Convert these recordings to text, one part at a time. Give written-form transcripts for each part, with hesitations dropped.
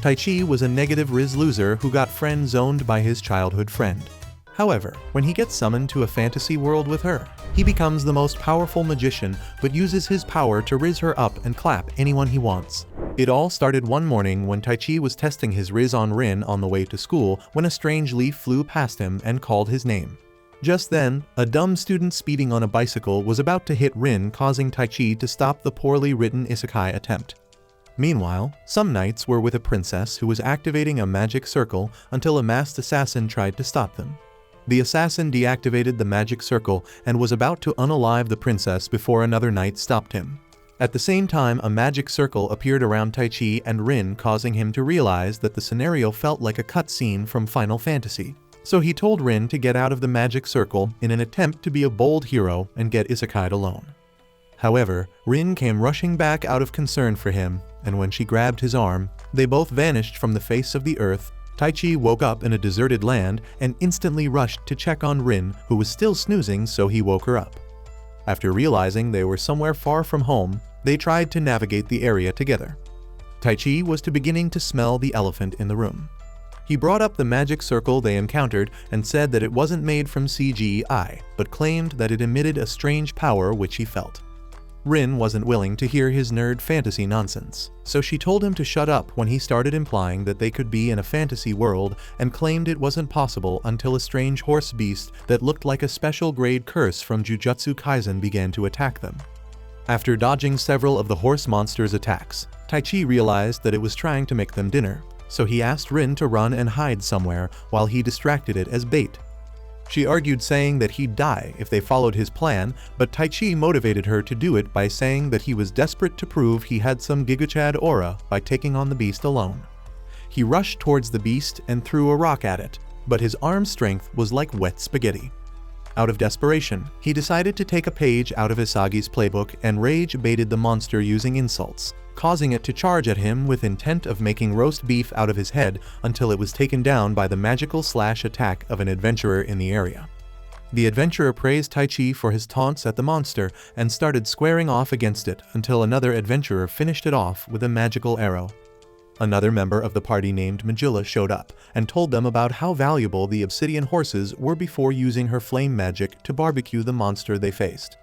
Taichi was a negative Riz loser who got friend-zoned by his childhood friend. However, when he gets summoned to a fantasy world with her, he becomes the most powerful magician but uses his power to riz her up and clap anyone he wants. It all started one morning when Taichi was testing his riz on Rin on the way to school when a strange leaf flew past him and called his name. Just then, a dumb student speeding on a bicycle was about to hit Rin, causing Taichi to stop the poorly written isekai attempt. Meanwhile, some knights were with a princess who was activating a magic circle until a masked assassin tried to stop them. The assassin deactivated the magic circle and was about to unalive the princess before another knight stopped him. At the same time, a magic circle appeared around Taichi and Rin, causing him to realize that the scenario felt like a cutscene from Final Fantasy. So he told Rin to get out of the magic circle in an attempt to be a bold hero and get Isekai'd alone. However, Rin came rushing back out of concern for him, and when she grabbed his arm, they both vanished from the face of the earth. Taichi woke up in a deserted land and instantly rushed to check on Rin, who was still snoozing, so he woke her up. After realizing they were somewhere far from home, they tried to navigate the area together. Taichi was beginning to smell the elephant in the room. He brought up the magic circle they encountered and said that it wasn't made from CGI, but claimed that it emitted a strange power which he felt. Rin wasn't willing to hear his nerd fantasy nonsense, so she told him to shut up when he started implying that they could be in a fantasy world and claimed it wasn't possible until a strange horse beast that looked like a special grade curse from Jujutsu Kaisen began to attack them. After dodging several of the horse monster's attacks, Taichi realized that it was trying to make them dinner, so he asked Rin to run and hide somewhere while he distracted it as bait. She argued, saying that he'd die if they followed his plan, but Taichi motivated her to do it by saying that he was desperate to prove he had some Giga-Chad aura by taking on the beast alone. He rushed towards the beast and threw a rock at it, but his arm strength was like wet spaghetti. Out of desperation, he decided to take a page out of Isagi's playbook and rage-baited the monster using insults, causing it to charge at him with intent of making roast beef out of his head until it was taken down by the magical slash attack of an adventurer in the area. The adventurer praised Taichi for his taunts at the monster and started squaring off against it until another adventurer finished it off with a magical arrow. Another member of the party named Magilla showed up and told them about how valuable the obsidian horses were before using her flame magic to barbecue the monster they faced.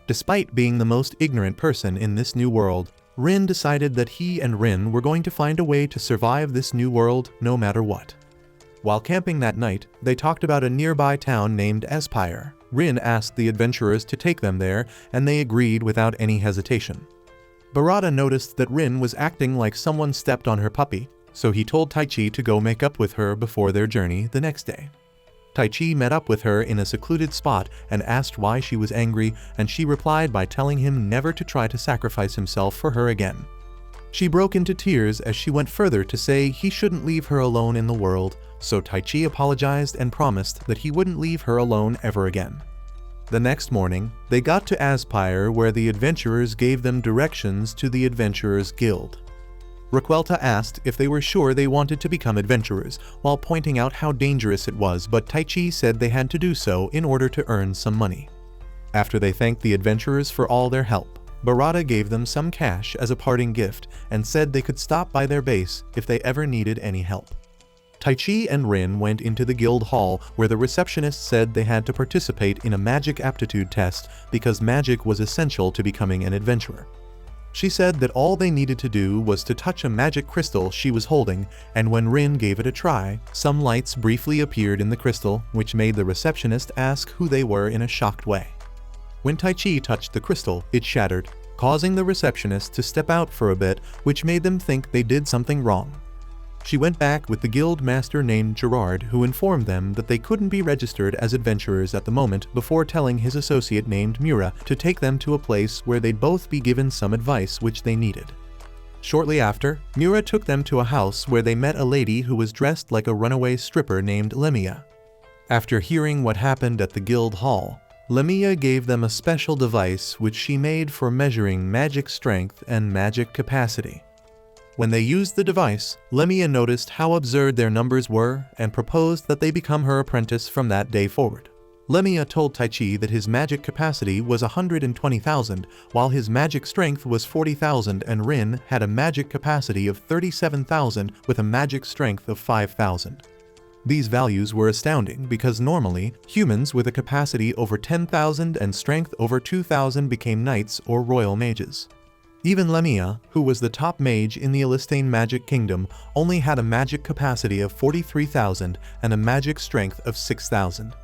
Despite being the most ignorant person in this new world, Rin decided that he and Rin were going to find a way to survive this new world no matter what. While camping that night, they talked about a nearby town named Espire. Rin asked the adventurers to take them there, and they agreed without any hesitation. Barada noticed that Rin was acting like someone stepped on her puppy, so he told Taichi to go make up with her before their journey the next day. Taichi met up with her in a secluded spot and asked why she was angry, and she replied by telling him never to try to sacrifice himself for her again. She broke into tears as she went further to say he shouldn't leave her alone in the world, so Taichi apologized and promised that he wouldn't leave her alone ever again. The next morning, they got to Aspire, where the adventurers gave them directions to the Adventurers Guild. Raquelta asked if they were sure they wanted to become adventurers, while pointing out how dangerous it was, but Taichi said they had to do so in order to earn some money. After they thanked the adventurers for all their help, Barada gave them some cash as a parting gift and said they could stop by their base if they ever needed any help. Taichi and Rin went into the guild hall, where the receptionist said they had to participate in a magic aptitude test because magic was essential to becoming an adventurer. She said that all they needed to do was to touch a magic crystal she was holding, and when Rin gave it a try, some lights briefly appeared in the crystal, which made the receptionist ask who they were in a shocked way. When Taichi touched the crystal, it shattered, causing the receptionist to step out for a bit, which made them think they did something wrong. She went back with the guild master named Gerard, who informed them that they couldn't be registered as adventurers at the moment, before telling his associate named Mura to take them to a place where they'd both be given some advice which they needed. Shortly after, Mura took them to a house where they met a lady who was dressed like a runaway stripper named Lemia. After hearing what happened at the guild hall, Lemia gave them a special device which she made for measuring magic strength and magic capacity. When they used the device, Lemia noticed how absurd their numbers were and proposed that they become her apprentice from that day forward. Lemia told Taichi that his magic capacity was 120,000, while his magic strength was 40,000, and Rin had a magic capacity of 37,000 with a magic strength of 5,000. These values were astounding because normally, humans with a capacity over 10,000 and strength over 2,000 became knights or royal mages. Even Lemia, who was the top mage in the Elistane magic kingdom, only had a magic capacity of 43,000 and a magic strength of 6,000.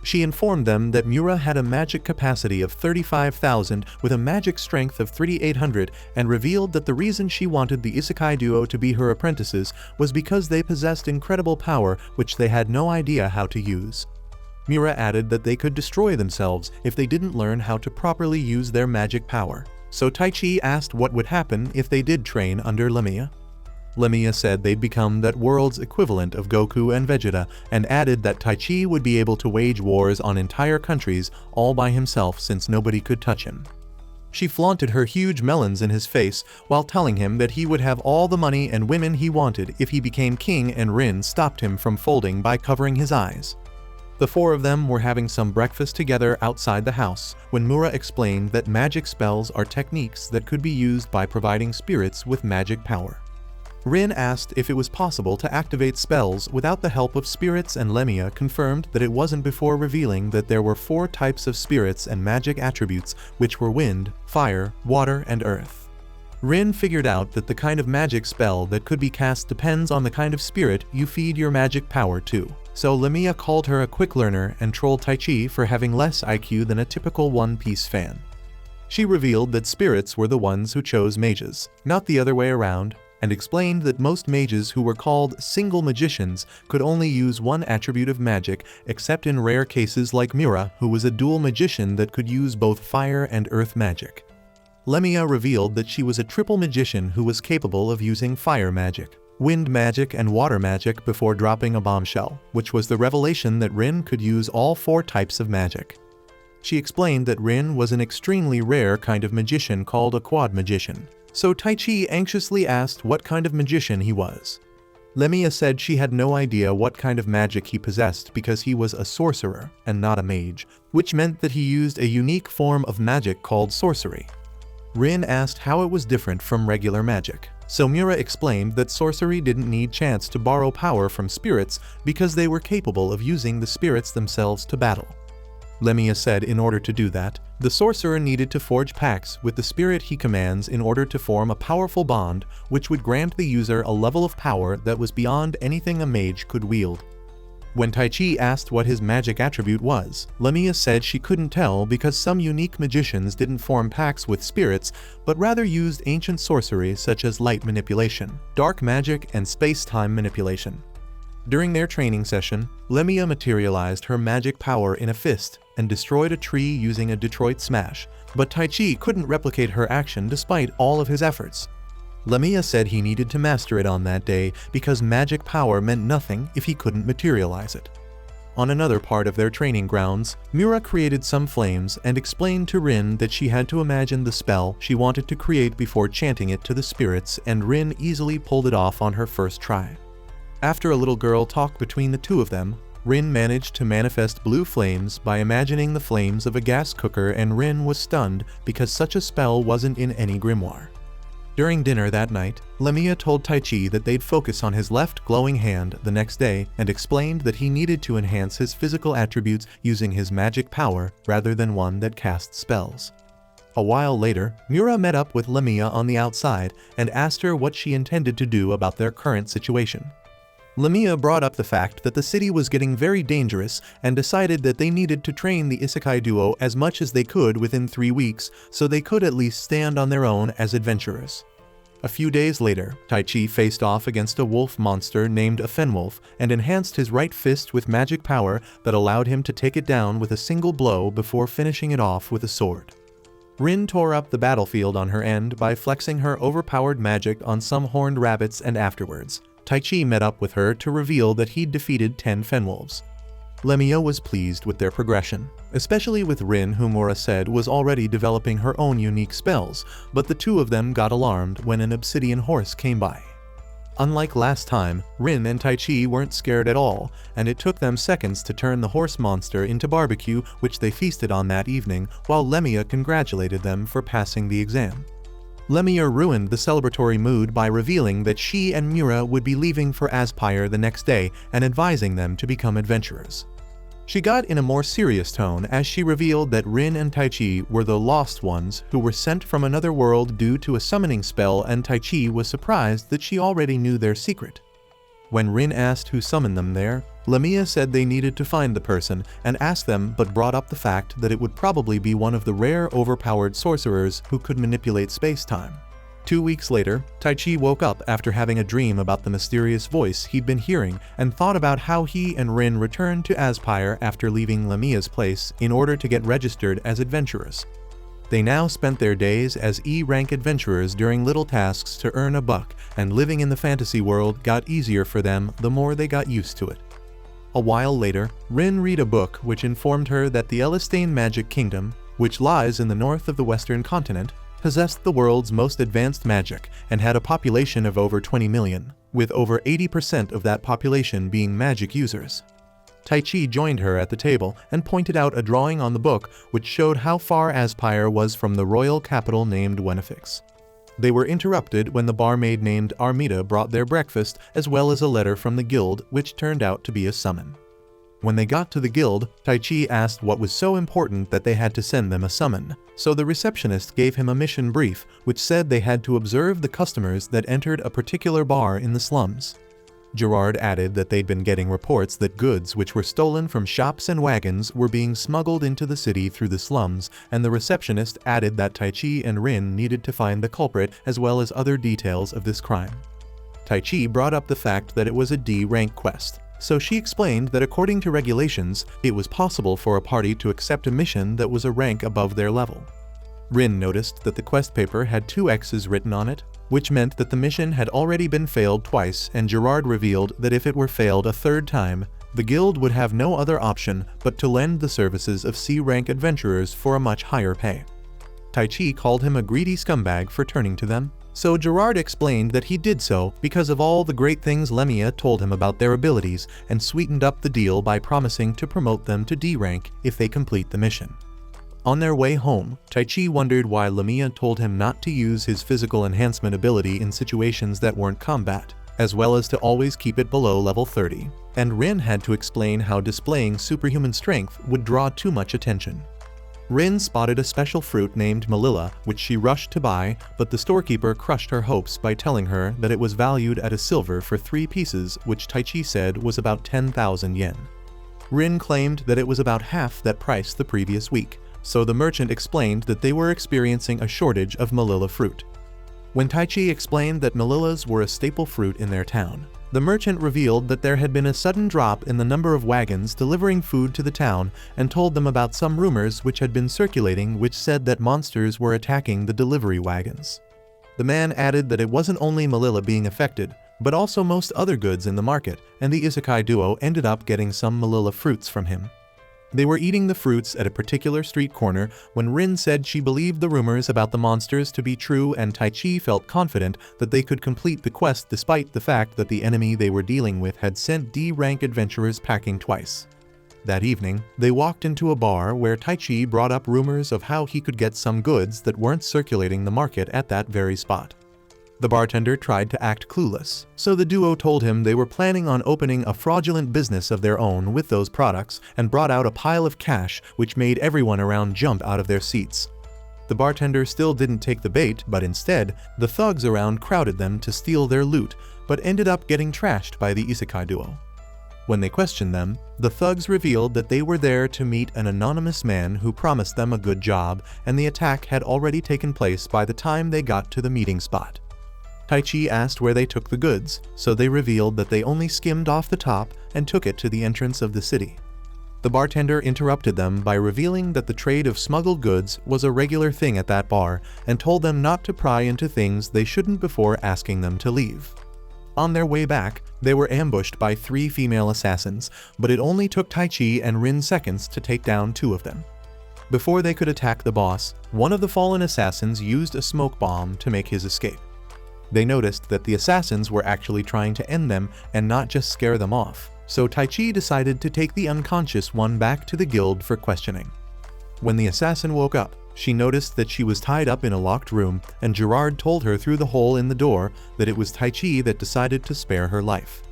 She informed them that Mura had a magic capacity of 35,000 with a magic strength of 3,800 and revealed that the reason she wanted the Isekai duo to be her apprentices was because they possessed incredible power which they had no idea how to use. Mura added that they could destroy themselves if they didn't learn how to properly use their magic power. So Taichi asked what would happen if they did train under Lemia. Lemia said they'd become that world's equivalent of Goku and Vegeta, and added that Taichi would be able to wage wars on entire countries all by himself since nobody could touch him. She flaunted her huge melons in his face while telling him that he would have all the money and women he wanted if he became king, and Rin stopped him from folding by covering his eyes. The four of them were having some breakfast together outside the house when Mura explained that magic spells are techniques that could be used by providing spirits with magic power. Rin asked if it was possible to activate spells without the help of spirits, and Lemia confirmed that it wasn't, before revealing that there were 4 types of spirits and magic attributes, which were wind, fire, water, and earth. Rin figured out that the kind of magic spell that could be cast depends on the kind of spirit you feed your magic power to. So Lemia called her a quick learner and trolled Taichi for having less IQ than a typical One Piece fan. She revealed that spirits were the ones who chose mages, not the other way around, and explained that most mages who were called single magicians could only use one attribute of magic, except in rare cases like Mura, who was a dual magician that could use both fire and earth magic. Lemia revealed that she was a triple magician who was capable of using fire magic, wind magic, and water magic before dropping a bombshell, which was the revelation that Rin could use all 4 types of magic. She explained that Rin was an extremely rare kind of magician called a quad magician. So Taichi anxiously asked what kind of magician he was. Lemia said she had no idea what kind of magic he possessed because he was a sorcerer and not a mage, which meant that he used a unique form of magic called sorcery. Rin asked how it was different from regular magic. So Mura explained that sorcery didn't need chance to borrow power from spirits because they were capable of using the spirits themselves to battle. Lemia said in order to do that, the sorcerer needed to forge pacts with the spirit he commands in order to form a powerful bond which would grant the user a level of power that was beyond anything a mage could wield. When Taichi asked what his magic attribute was, Lemia said she couldn't tell because some unique magicians didn't form pacts with spirits, but rather used ancient sorcery such as light manipulation, dark magic, and space-time manipulation. During their training session, Lemia materialized her magic power in a fist and destroyed a tree using a Detroit Smash, but Taichi couldn't replicate her action despite all of his efforts. Lemia said he needed to master it on that day because magic power meant nothing if he couldn't materialize it. On another part of their training grounds, Mura created some flames and explained to Rin that she had to imagine the spell she wanted to create before chanting it to the spirits, and Rin easily pulled it off on her first try. After a little girl talk between the two of them, Rin managed to manifest blue flames by imagining the flames of a gas cooker, and Rin was stunned because such a spell wasn't in any grimoire. During dinner that night, Lemia told Taichi that they'd focus on his left glowing hand the next day and explained that he needed to enhance his physical attributes using his magic power rather than one that casts spells. A while later, Mura met up with Lemia on the outside and asked her what she intended to do about their current situation. Lemia brought up the fact that the city was getting very dangerous and decided that they needed to train the Isekai duo as much as they could within 3 weeks so they could at least stand on their own as adventurers. A few days later, Taichi faced off against a wolf monster named a Fenwolf and enhanced his right fist with magic power that allowed him to take it down with a single blow before finishing it off with a sword. Rin tore up the battlefield on her end by flexing her overpowered magic on some horned rabbits, and afterwards, Taichi met up with her to reveal that he'd defeated 10 Fenwolves. Lemia was pleased with their progression, especially with Rin, who Mura said was already developing her own unique spells, but the two of them got alarmed when an obsidian horse came by. Unlike last time, Rin and Taichi weren't scared at all, and it took them seconds to turn the horse monster into barbecue, which they feasted on that evening, while Lemia congratulated them for passing the exam. Lemia ruined the celebratory mood by revealing that she and Mura would be leaving for Aspire the next day and advising them to become adventurers. She got in a more serious tone as she revealed that Rin and Taichi were the lost ones who were sent from another world due to a summoning spell, and Taichi was surprised that she already knew their secret. When Rin asked who summoned them there, Lemia said they needed to find the person and asked them, but brought up the fact that it would probably be one of the rare overpowered sorcerers who could manipulate space-time. 2 weeks later, Taichi woke up after having a dream about the mysterious voice he'd been hearing and thought about how he and Rin returned to Aspire after leaving Lemia's place in order to get registered as adventurers. They now spent their days as E-rank adventurers doing little tasks to earn a buck, and living in the fantasy world got easier for them the more they got used to it. A while later, Rin read a book which informed her that the Elistane Magic Kingdom, which lies in the north of the Western continent, possessed the world's most advanced magic and had a population of over 20 million, with over 80% of that population being magic users. Taichi joined her at the table and pointed out a drawing on the book which showed how far Aspire was from the royal capital named Wenifix. They were interrupted when the barmaid named Armida brought their breakfast, as well as a letter from the guild which turned out to be a summon. When they got to the guild, Taichi asked what was so important that they had to send them a summon, so the receptionist gave him a mission brief which said they had to observe the customers that entered a particular bar in the slums. Gerard added that they'd been getting reports that goods which were stolen from shops and wagons were being smuggled into the city through the slums, and the receptionist added that Taichi and Rin needed to find the culprit as well as other details of this crime. Taichi brought up the fact that it was a D-rank quest, so she explained that according to regulations, it was possible for a party to accept a mission that was a rank above their level. Rin noticed that the quest paper had 2 X's written on it, which meant that the mission had already been failed twice, and Gerard revealed that if it were failed a 3rd time, the guild would have no other option but to lend the services of C-rank adventurers for a much higher pay. Taichi called him a greedy scumbag for turning to them, so Gerard explained that he did so because of all the great things Lemia told him about their abilities, and sweetened up the deal by promising to promote them to D-rank if they complete the mission. On their way home, Taichi wondered why Lemia told him not to use his physical enhancement ability in situations that weren't combat, as well as to always keep it below level 30, and Rin had to explain how displaying superhuman strength would draw too much attention. Rin spotted a special fruit named Melilla, which she rushed to buy, but the storekeeper crushed her hopes by telling her that it was valued at a silver for 3 pieces, which Taichi said was about 10,000 yen. Rin claimed that it was about half that price the previous week, so the merchant explained that they were experiencing a shortage of Melilla fruit. When Taichi explained that Melillas were a staple fruit in their town, the merchant revealed that there had been a sudden drop in the number of wagons delivering food to the town, and told them about some rumors which had been circulating which said that monsters were attacking the delivery wagons. The man added that it wasn't only Melilla being affected, but also most other goods in the market, and the Isekai duo ended up getting some Melilla fruits from him. They were eating the fruits at a particular street corner when Rin said she believed the rumors about the monsters to be true, and Taichi felt confident that they could complete the quest despite the fact that the enemy they were dealing with had sent D-rank adventurers packing twice. That evening, they walked into a bar where Taichi brought up rumors of how he could get some goods that weren't circulating the market at that very spot. The bartender tried to act clueless, so the duo told him they were planning on opening a fraudulent business of their own with those products, and brought out a pile of cash which made everyone around jump out of their seats. The bartender still didn't take the bait, but instead, the thugs around crowded them to steal their loot, but ended up getting trashed by the Isekai duo. When they questioned them, the thugs revealed that they were there to meet an anonymous man who promised them a good job, and the attack had already taken place by the time they got to the meeting spot. Taichi asked where they took the goods, so they revealed that they only skimmed off the top and took it to the entrance of the city. The bartender interrupted them by revealing that the trade of smuggled goods was a regular thing at that bar, and told them not to pry into things they shouldn't before asking them to leave. On their way back, they were ambushed by 3 female assassins, but it only took Taichi and Rin seconds to take down 2 of them. Before they could attack the boss, one of the fallen assassins used a smoke bomb to make his escape. They noticed that the assassins were actually trying to end them and not just scare them off, so Taichi decided to take the unconscious one back to the guild for questioning. When the assassin woke up, she noticed that she was tied up in a locked room, and Gerard told her through the hole in the door that it was Taichi that decided to spare her life.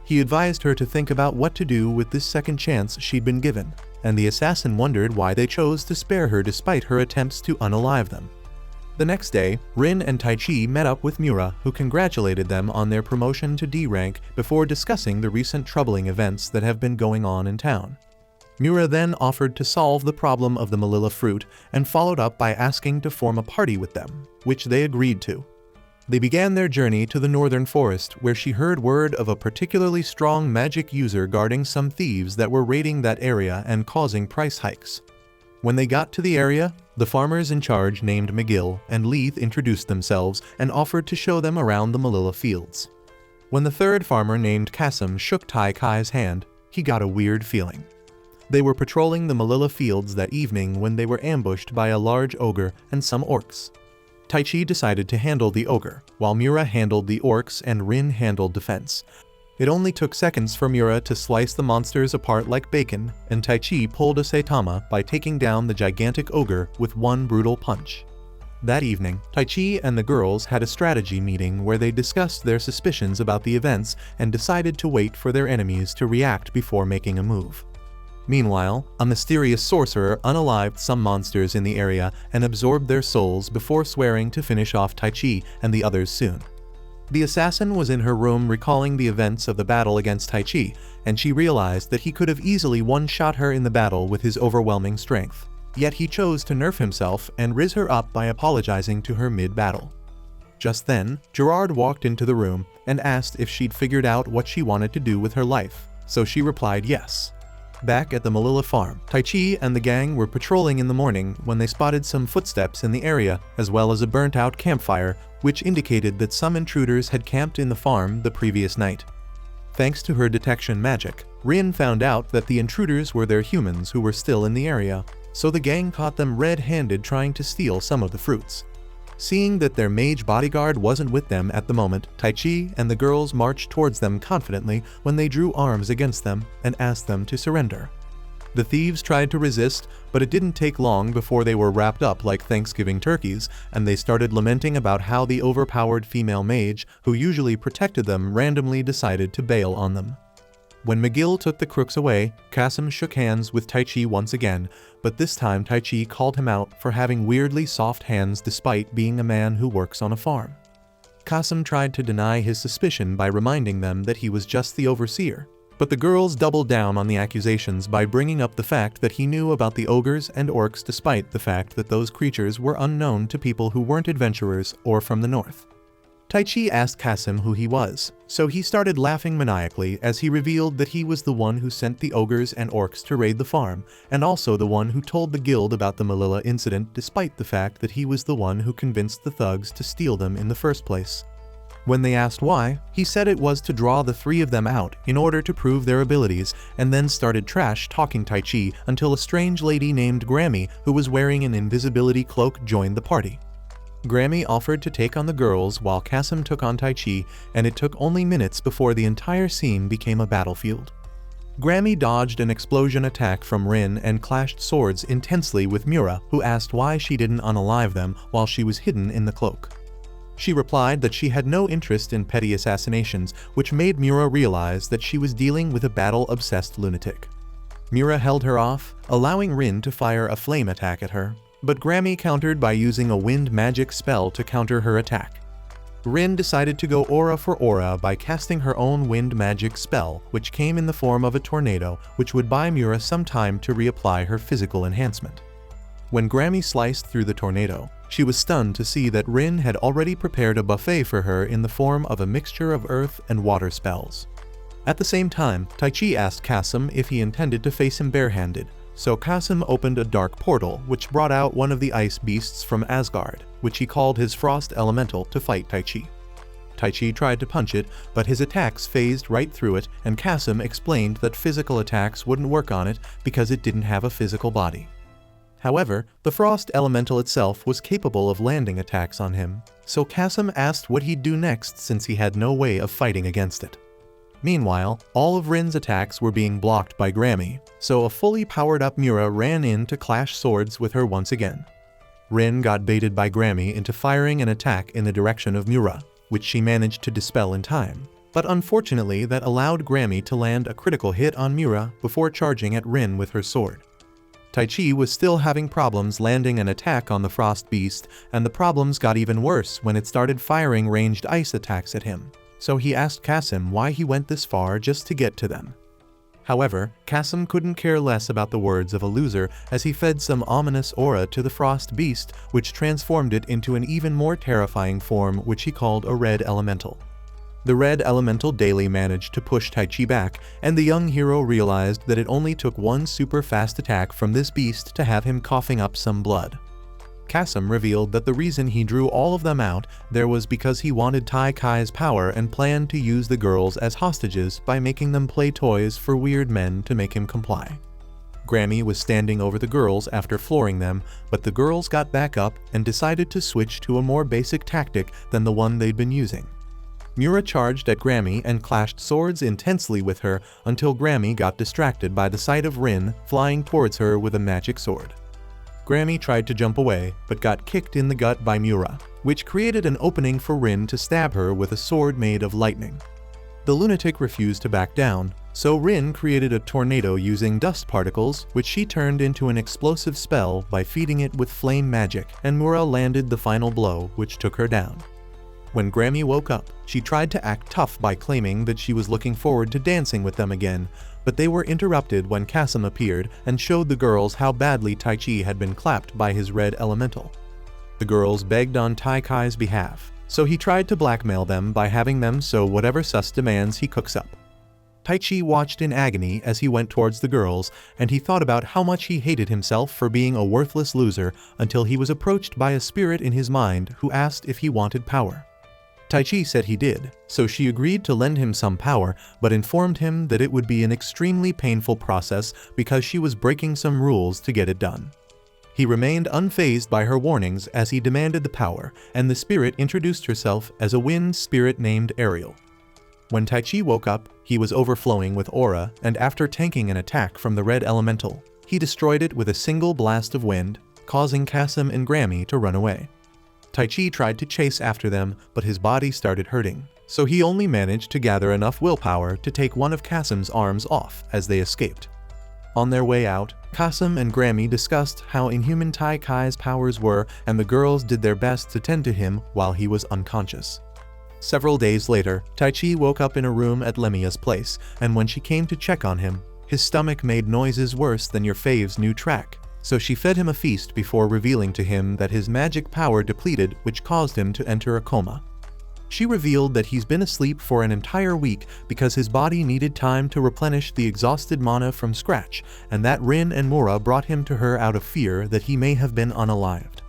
He advised her to think about what to do with this second chance she'd been given, and the assassin wondered why they chose to spare her despite her attempts to unalive them. The next day, Rin and Taichi met up with Miura, who congratulated them on their promotion to D rank before discussing the recent troubling events that have been going on in town. Miura then offered to solve the problem of the Melilla fruit and followed up by asking to form a party with them, which they agreed to. They began their journey to the northern forest, where she heard word of a particularly strong magic user guarding some thieves that were raiding that area and causing price hikes. When they got to the area, the farmers in charge named McGill and Leith introduced themselves and offered to show them around the Melilla fields. When the third farmer named Kasim shook Tai Kai's hand, he got a weird feeling. They were patrolling the Melilla fields that evening when they were ambushed by a large ogre and some orcs. Taichi decided to handle the ogre, while Miura handled the orcs and Rin handled defense. It only took seconds for Miura to slice the monsters apart like bacon, and Taichi pulled a Saitama by taking down the gigantic ogre with one brutal punch. That evening, Taichi and the girls had a strategy meeting where they discussed their suspicions about the events and decided to wait for their enemies to react before making a move. Meanwhile, a mysterious sorcerer unalived some monsters in the area and absorbed their souls before swearing to finish off Taichi and the others soon. The assassin was in her room recalling the events of the battle against Taichi, and she realized that he could have easily one-shot her in the battle with his overwhelming strength. Yet he chose to nerf himself and riz her up by apologizing to her mid-battle. Just then, Gerard walked into the room and asked if she'd figured out what she wanted to do with her life, so she replied yes. Back at the Melilla farm, Taichi and the gang were patrolling in the morning when they spotted some footsteps in the area, as well as a burnt-out campfire, which indicated that some intruders had camped in the farm the previous night. Thanks to her detection magic, Rin found out that the intruders were their humans who were still in the area, so the gang caught them red-handed trying to steal some of the fruits. Seeing that their mage bodyguard wasn't with them at the moment, Taichi and the girls marched towards them confidently when they drew arms against them and asked them to surrender. The thieves tried to resist, but it didn't take long before they were wrapped up like Thanksgiving turkeys, and they started lamenting about how the overpowered female mage, who usually protected them, randomly decided to bail on them. When McGill took the crooks away, Kasim shook hands with Taichi once again, but this time Taichi called him out for having weirdly soft hands despite being a man who works on a farm. Kasim tried to deny his suspicion by reminding them that he was just the overseer, but the girls doubled down on the accusations by bringing up the fact that he knew about the ogres and orcs despite the fact that those creatures were unknown to people who weren't adventurers or from the north. Taichi asked Kasim who he was, so he started laughing maniacally as he revealed that he was the one who sent the ogres and orcs to raid the farm, and also the one who told the guild about the Melilla incident despite the fact that he was the one who convinced the thugs to steal them in the first place. When they asked why, he said it was to draw the three of them out in order to prove their abilities, and then started trash-talking Taichi until a strange lady named Grammy, who was wearing an invisibility cloak, joined the party. Grammy offered to take on the girls while Kasim took on Taichi, and it took only minutes before the entire scene became a battlefield. Grammy dodged an explosion attack from Rin and clashed swords intensely with Miura, who asked why she didn't unalive them while she was hidden in the cloak. She replied that she had no interest in petty assassinations, which made Miura realize that she was dealing with a battle-obsessed lunatic. Miura held her off, allowing Rin to fire a flame attack at her, but Grammy countered by using a wind magic spell to counter her attack. Rin decided to go aura for aura by casting her own wind magic spell, which came in the form of a tornado, which would buy Miura some time to reapply her physical enhancement. When Grammy sliced through the tornado, she was stunned to see that Rin had already prepared a buffet for her in the form of a mixture of earth and water spells. At the same time, Taichi asked Kasim if he intended to face him barehanded, so Kasim opened a dark portal which brought out one of the ice beasts from Asgard, which he called his frost elemental, to fight Taichi. Taichi tried to punch it, but his attacks phased right through it, and Kasim explained that physical attacks wouldn't work on it because it didn't have a physical body. However, the frost elemental itself was capable of landing attacks on him, so Kasim asked what he'd do next since he had no way of fighting against it. Meanwhile, all of Rin's attacks were being blocked by Grammy, so a fully powered-up Mura ran in to clash swords with her once again. Rin got baited by Grammy into firing an attack in the direction of Mura, which she managed to dispel in time, but unfortunately that allowed Grammy to land a critical hit on Mura before charging at Rin with her sword. Taichi was still having problems landing an attack on the frost beast, and the problems got even worse when it started firing ranged ice attacks at him, so he asked Kasim why he went this far just to get to them. However, Kasim couldn't care less about the words of a loser as he fed some ominous aura to the frost beast, which transformed it into an even more terrifying form which he called a red elemental. The red elemental daily managed to push Taichi back, and the young hero realized that it only took one super fast attack from this beast to have him coughing up some blood. Kasim revealed that the reason he drew all of them out there was because he wanted Tai Kai's power and planned to use the girls as hostages by making them play toys for weird men to make him comply. Grammy was standing over the girls after flooring them, but the girls got back up and decided to switch to a more basic tactic than the one they'd been using. Mura charged at Grammy and clashed swords intensely with her until Grammy got distracted by the sight of Rin flying towards her with a magic sword. Grammy tried to jump away, but got kicked in the gut by Mura, which created an opening for Rin to stab her with a sword made of lightning. The lunatic refused to back down, so Rin created a tornado using dust particles, which she turned into an explosive spell by feeding it with flame magic, and Mura landed the final blow, which took her down. When Grammy woke up, she tried to act tough by claiming that she was looking forward to dancing with them again, but they were interrupted when Kasim appeared and showed the girls how badly Taichi had been clapped by his red elemental. The girls begged on Tai Kai's behalf, so he tried to blackmail them by having them sew whatever sus demands he cooks up. Taichi watched in agony as he went towards the girls, and he thought about how much he hated himself for being a worthless loser until he was approached by a spirit in his mind who asked if he wanted power. Taichi said he did, so she agreed to lend him some power, but informed him that it would be an extremely painful process because she was breaking some rules to get it done. He remained unfazed by her warnings as he demanded the power, and the spirit introduced herself as a wind spirit named Ariel. When Taichi woke up, he was overflowing with aura, and after tanking an attack from the red elemental, he destroyed it with a single blast of wind, causing Kasim and Grammy to run away. Taichi tried to chase after them, but his body started hurting, so he only managed to gather enough willpower to take one of Kasim's arms off as they escaped. On their way out, Kasim and Grammy discussed how inhuman Tai Kai's powers were, and the girls did their best to tend to him while he was unconscious. Several days later, Taichi woke up in a room at Lemia's place, and when she came to check on him, his stomach made noises worse than your fave's new track. So she fed him a feast before revealing to him that his magic power depleted, which caused him to enter a coma. She revealed that he's been asleep for an entire week because his body needed time to replenish the exhausted mana from scratch, and that Rin and Mura brought him to her out of fear that he may have been unalived.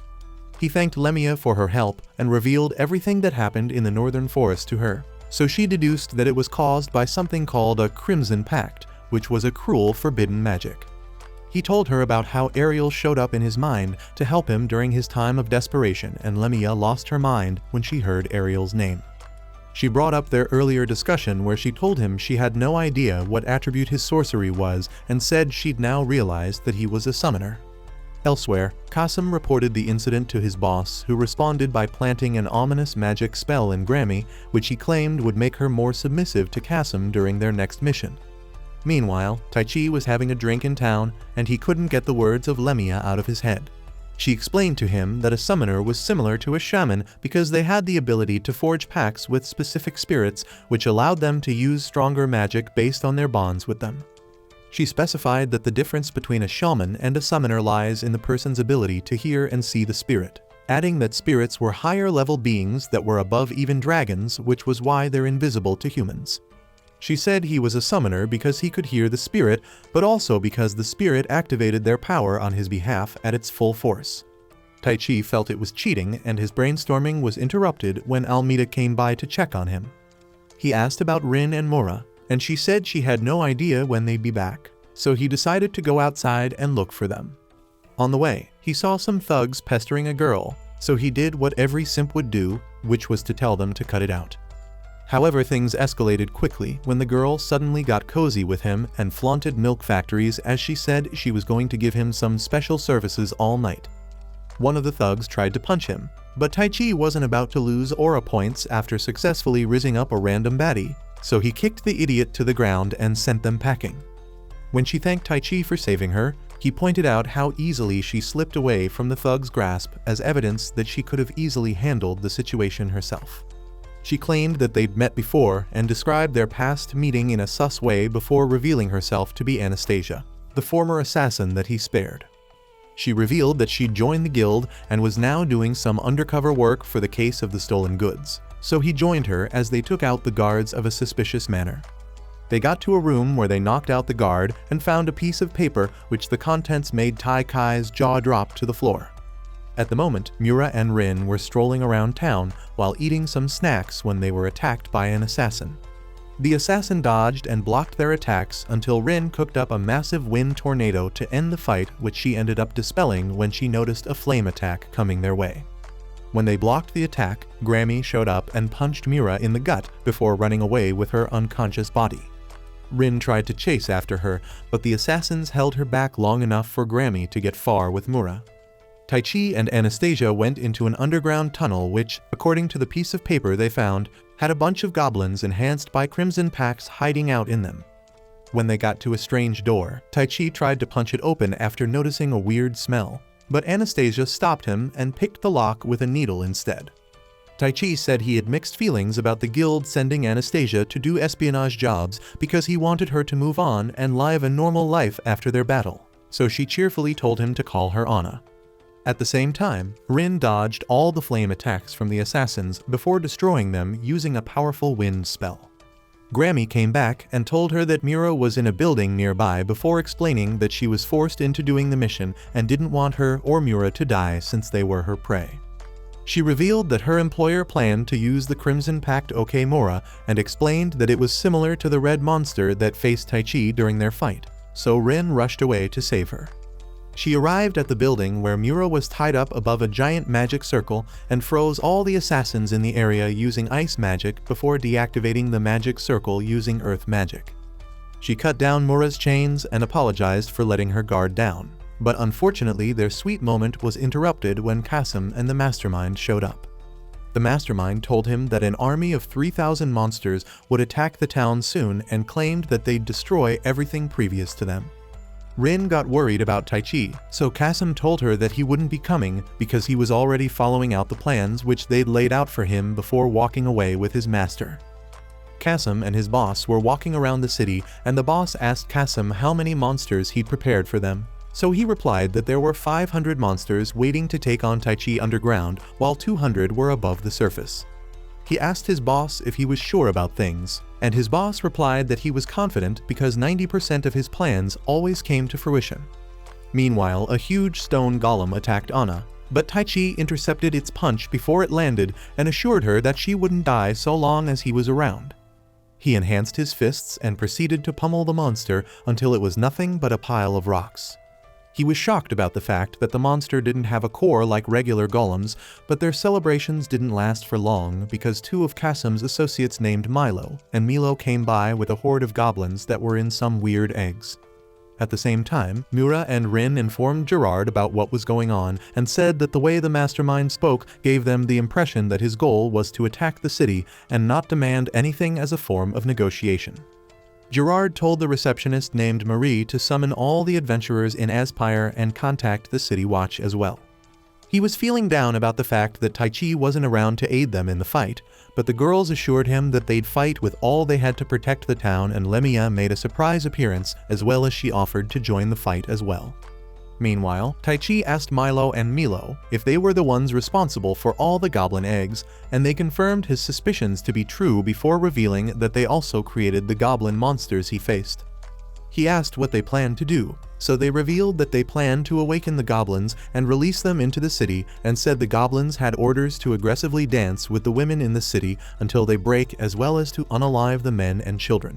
He thanked Lemia for her help and revealed everything that happened in the northern forest to her, so she deduced that it was caused by something called a Crimson Pact, which was a cruel forbidden magic. He told her about how Ariel showed up in his mind to help him during his time of desperation, and Lemia lost her mind when she heard Ariel's name. She brought up their earlier discussion where she told him she had no idea what attribute his sorcery was and said she'd now realized that he was a summoner. Elsewhere, Kasim reported the incident to his boss, who responded by planting an ominous magic spell in Grammy, which he claimed would make her more submissive to Kasim during their next mission. Meanwhile, Taichi was having a drink in town, and he couldn't get the words of Lemia out of his head. She explained to him that a summoner was similar to a shaman because they had the ability to forge pacts with specific spirits, which allowed them to use stronger magic based on their bonds with them. She specified that the difference between a shaman and a summoner lies in the person's ability to hear and see the spirit, adding that spirits were higher-level beings that were above even dragons, which was why they're invisible to humans. She said he was a summoner because he could hear the spirit, but also because the spirit activated their power on his behalf at its full force. Taichi felt it was cheating, and his brainstorming was interrupted when Almeida came by to check on him. He asked about Rin and Mura, and she said she had no idea when they'd be back, so he decided to go outside and look for them. On the way, he saw some thugs pestering a girl, so he did what every simp would do, which was to tell them to cut it out. However, things escalated quickly when the girl suddenly got cozy with him and flaunted milk factories as she said she was going to give him some special services all night. One of the thugs tried to punch him, but Taichi wasn't about to lose aura points after successfully rizzing up a random baddie, so he kicked the idiot to the ground and sent them packing. When she thanked Taichi for saving her, he pointed out how easily she slipped away from the thug's grasp as evidence that she could have easily handled the situation herself. She claimed that they'd met before and described their past meeting in a sus way before revealing herself to be Anastasia, the former assassin that he spared. She revealed that she'd joined the guild and was now doing some undercover work for the case of the stolen goods, so he joined her as they took out the guards of a suspicious manner. They got to a room where they knocked out the guard and found a piece of paper which the contents made Taikai's jaw drop to the floor. At the moment, Mura and Rin were strolling around town while eating some snacks when they were attacked by an assassin. The assassin dodged and blocked their attacks until Rin cooked up a massive wind tornado to end the fight, which she ended up dispelling when she noticed a flame attack coming their way. When they blocked the attack, Grammy showed up and punched Mura in the gut before running away with her unconscious body. Rin tried to chase after her, but the assassins held her back long enough for Grammy to get far with Mura. Taichi and Anastasia went into an underground tunnel which, according to the piece of paper they found, had a bunch of goblins enhanced by crimson packs hiding out in them. When they got to a strange door, Taichi tried to punch it open after noticing a weird smell, but Anastasia stopped him and picked the lock with a needle instead. Taichi said he had mixed feelings about the guild sending Anastasia to do espionage jobs because he wanted her to move on and live a normal life after their battle, so she cheerfully told him to call her Anna. At the same time, Rin dodged all the flame attacks from the assassins before destroying them using a powerful wind spell. Grammy came back and told her that Mura was in a building nearby before explaining that she was forced into doing the mission and didn't want her or Mura to die since they were her prey. She revealed that her employer planned to use the Crimson Pact Okemura and explained that it was similar to the red monster that faced Taichi during their fight, so Rin rushed away to save her. She arrived at the building where Mura was tied up above a giant magic circle and froze all the assassins in the area using ice magic before deactivating the magic circle using earth magic. She cut down Mura's chains and apologized for letting her guard down, but unfortunately their sweet moment was interrupted when Kasim and the Mastermind showed up. The Mastermind told him that an army of 3,000 monsters would attack the town soon and claimed that they'd destroy everything previous to them. Rin got worried about Taichi, so Kasim told her that he wouldn't be coming because he was already following out the plans which they'd laid out for him before walking away with his master. Kasim and his boss were walking around the city and the boss asked Kasim how many monsters he'd prepared for them, so he replied that there were 500 monsters waiting to take on Taichi underground while 200 were above the surface. He asked his boss if he was sure about things, and his boss replied that he was confident because 90% of his plans always came to fruition. Meanwhile, a huge stone golem attacked Anna, but Taichi intercepted its punch before it landed and assured her that she wouldn't die so long as he was around. He enhanced his fists and proceeded to pummel the monster until it was nothing but a pile of rocks. He was shocked about the fact that the monster didn't have a core like regular golems, but their celebrations didn't last for long because two of Kasim's associates named Milo and Milo came by with a horde of goblins that were in some weird eggs. At the same time, Mura and Rin informed Gerard about what was going on and said that the way the Mastermind spoke gave them the impression that his goal was to attack the city and not demand anything as a form of negotiation. Gerard told the receptionist named Marie to summon all the adventurers in Aspire and contact the City Watch as well. He was feeling down about the fact that Taichi wasn't around to aid them in the fight, but the girls assured him that they'd fight with all they had to protect the town, and Lemia made a surprise appearance as well as she offered to join the fight as well. Meanwhile, Taichi asked Milo and Milo if they were the ones responsible for all the goblin eggs, and they confirmed his suspicions to be true before revealing that they also created the goblin monsters he faced. He asked what they planned to do, so they revealed that they planned to awaken the goblins and release them into the city, and said the goblins had orders to aggressively dance with the women in the city until they break, as well as to unalive the men and children.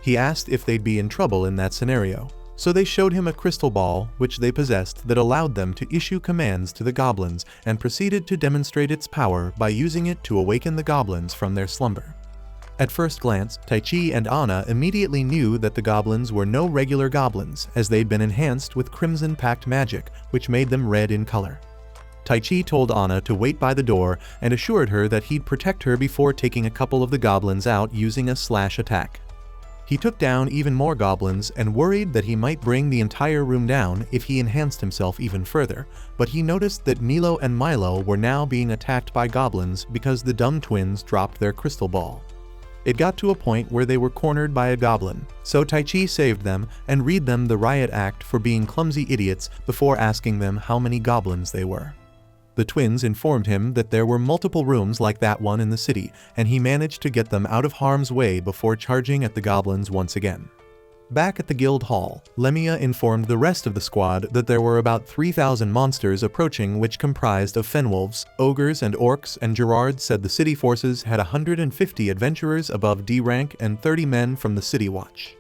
He asked if they'd be in trouble in that scenario, So they showed him a crystal ball which they possessed that allowed them to issue commands to the goblins and proceeded to demonstrate its power by using it to awaken the goblins from their slumber. At first glance, Taichi and Anna immediately knew that the goblins were no regular goblins, as they'd been enhanced with Crimson Pact magic, which made them red in color. Taichi told Anna to wait by the door and assured her that he'd protect her before taking a couple of the goblins out using a slash attack. He took down even more goblins and worried that he might bring the entire room down if he enhanced himself even further, but he noticed that Milo and Milo were now being attacked by goblins because the dumb twins dropped their crystal ball. It got to a point where they were cornered by a goblin, so Taichi saved them and read them the riot act for being clumsy idiots before asking them how many goblins they were. The twins informed him that there were multiple rooms like that one in the city, and he managed to get them out of harm's way before charging at the goblins once again. Back at the guild hall, Lemia informed the rest of the squad that there were about 3,000 monsters approaching, which comprised of fenwolves, ogres, and orcs, and Gerard said the city forces had 150 adventurers above D rank and 30 men from the city watch.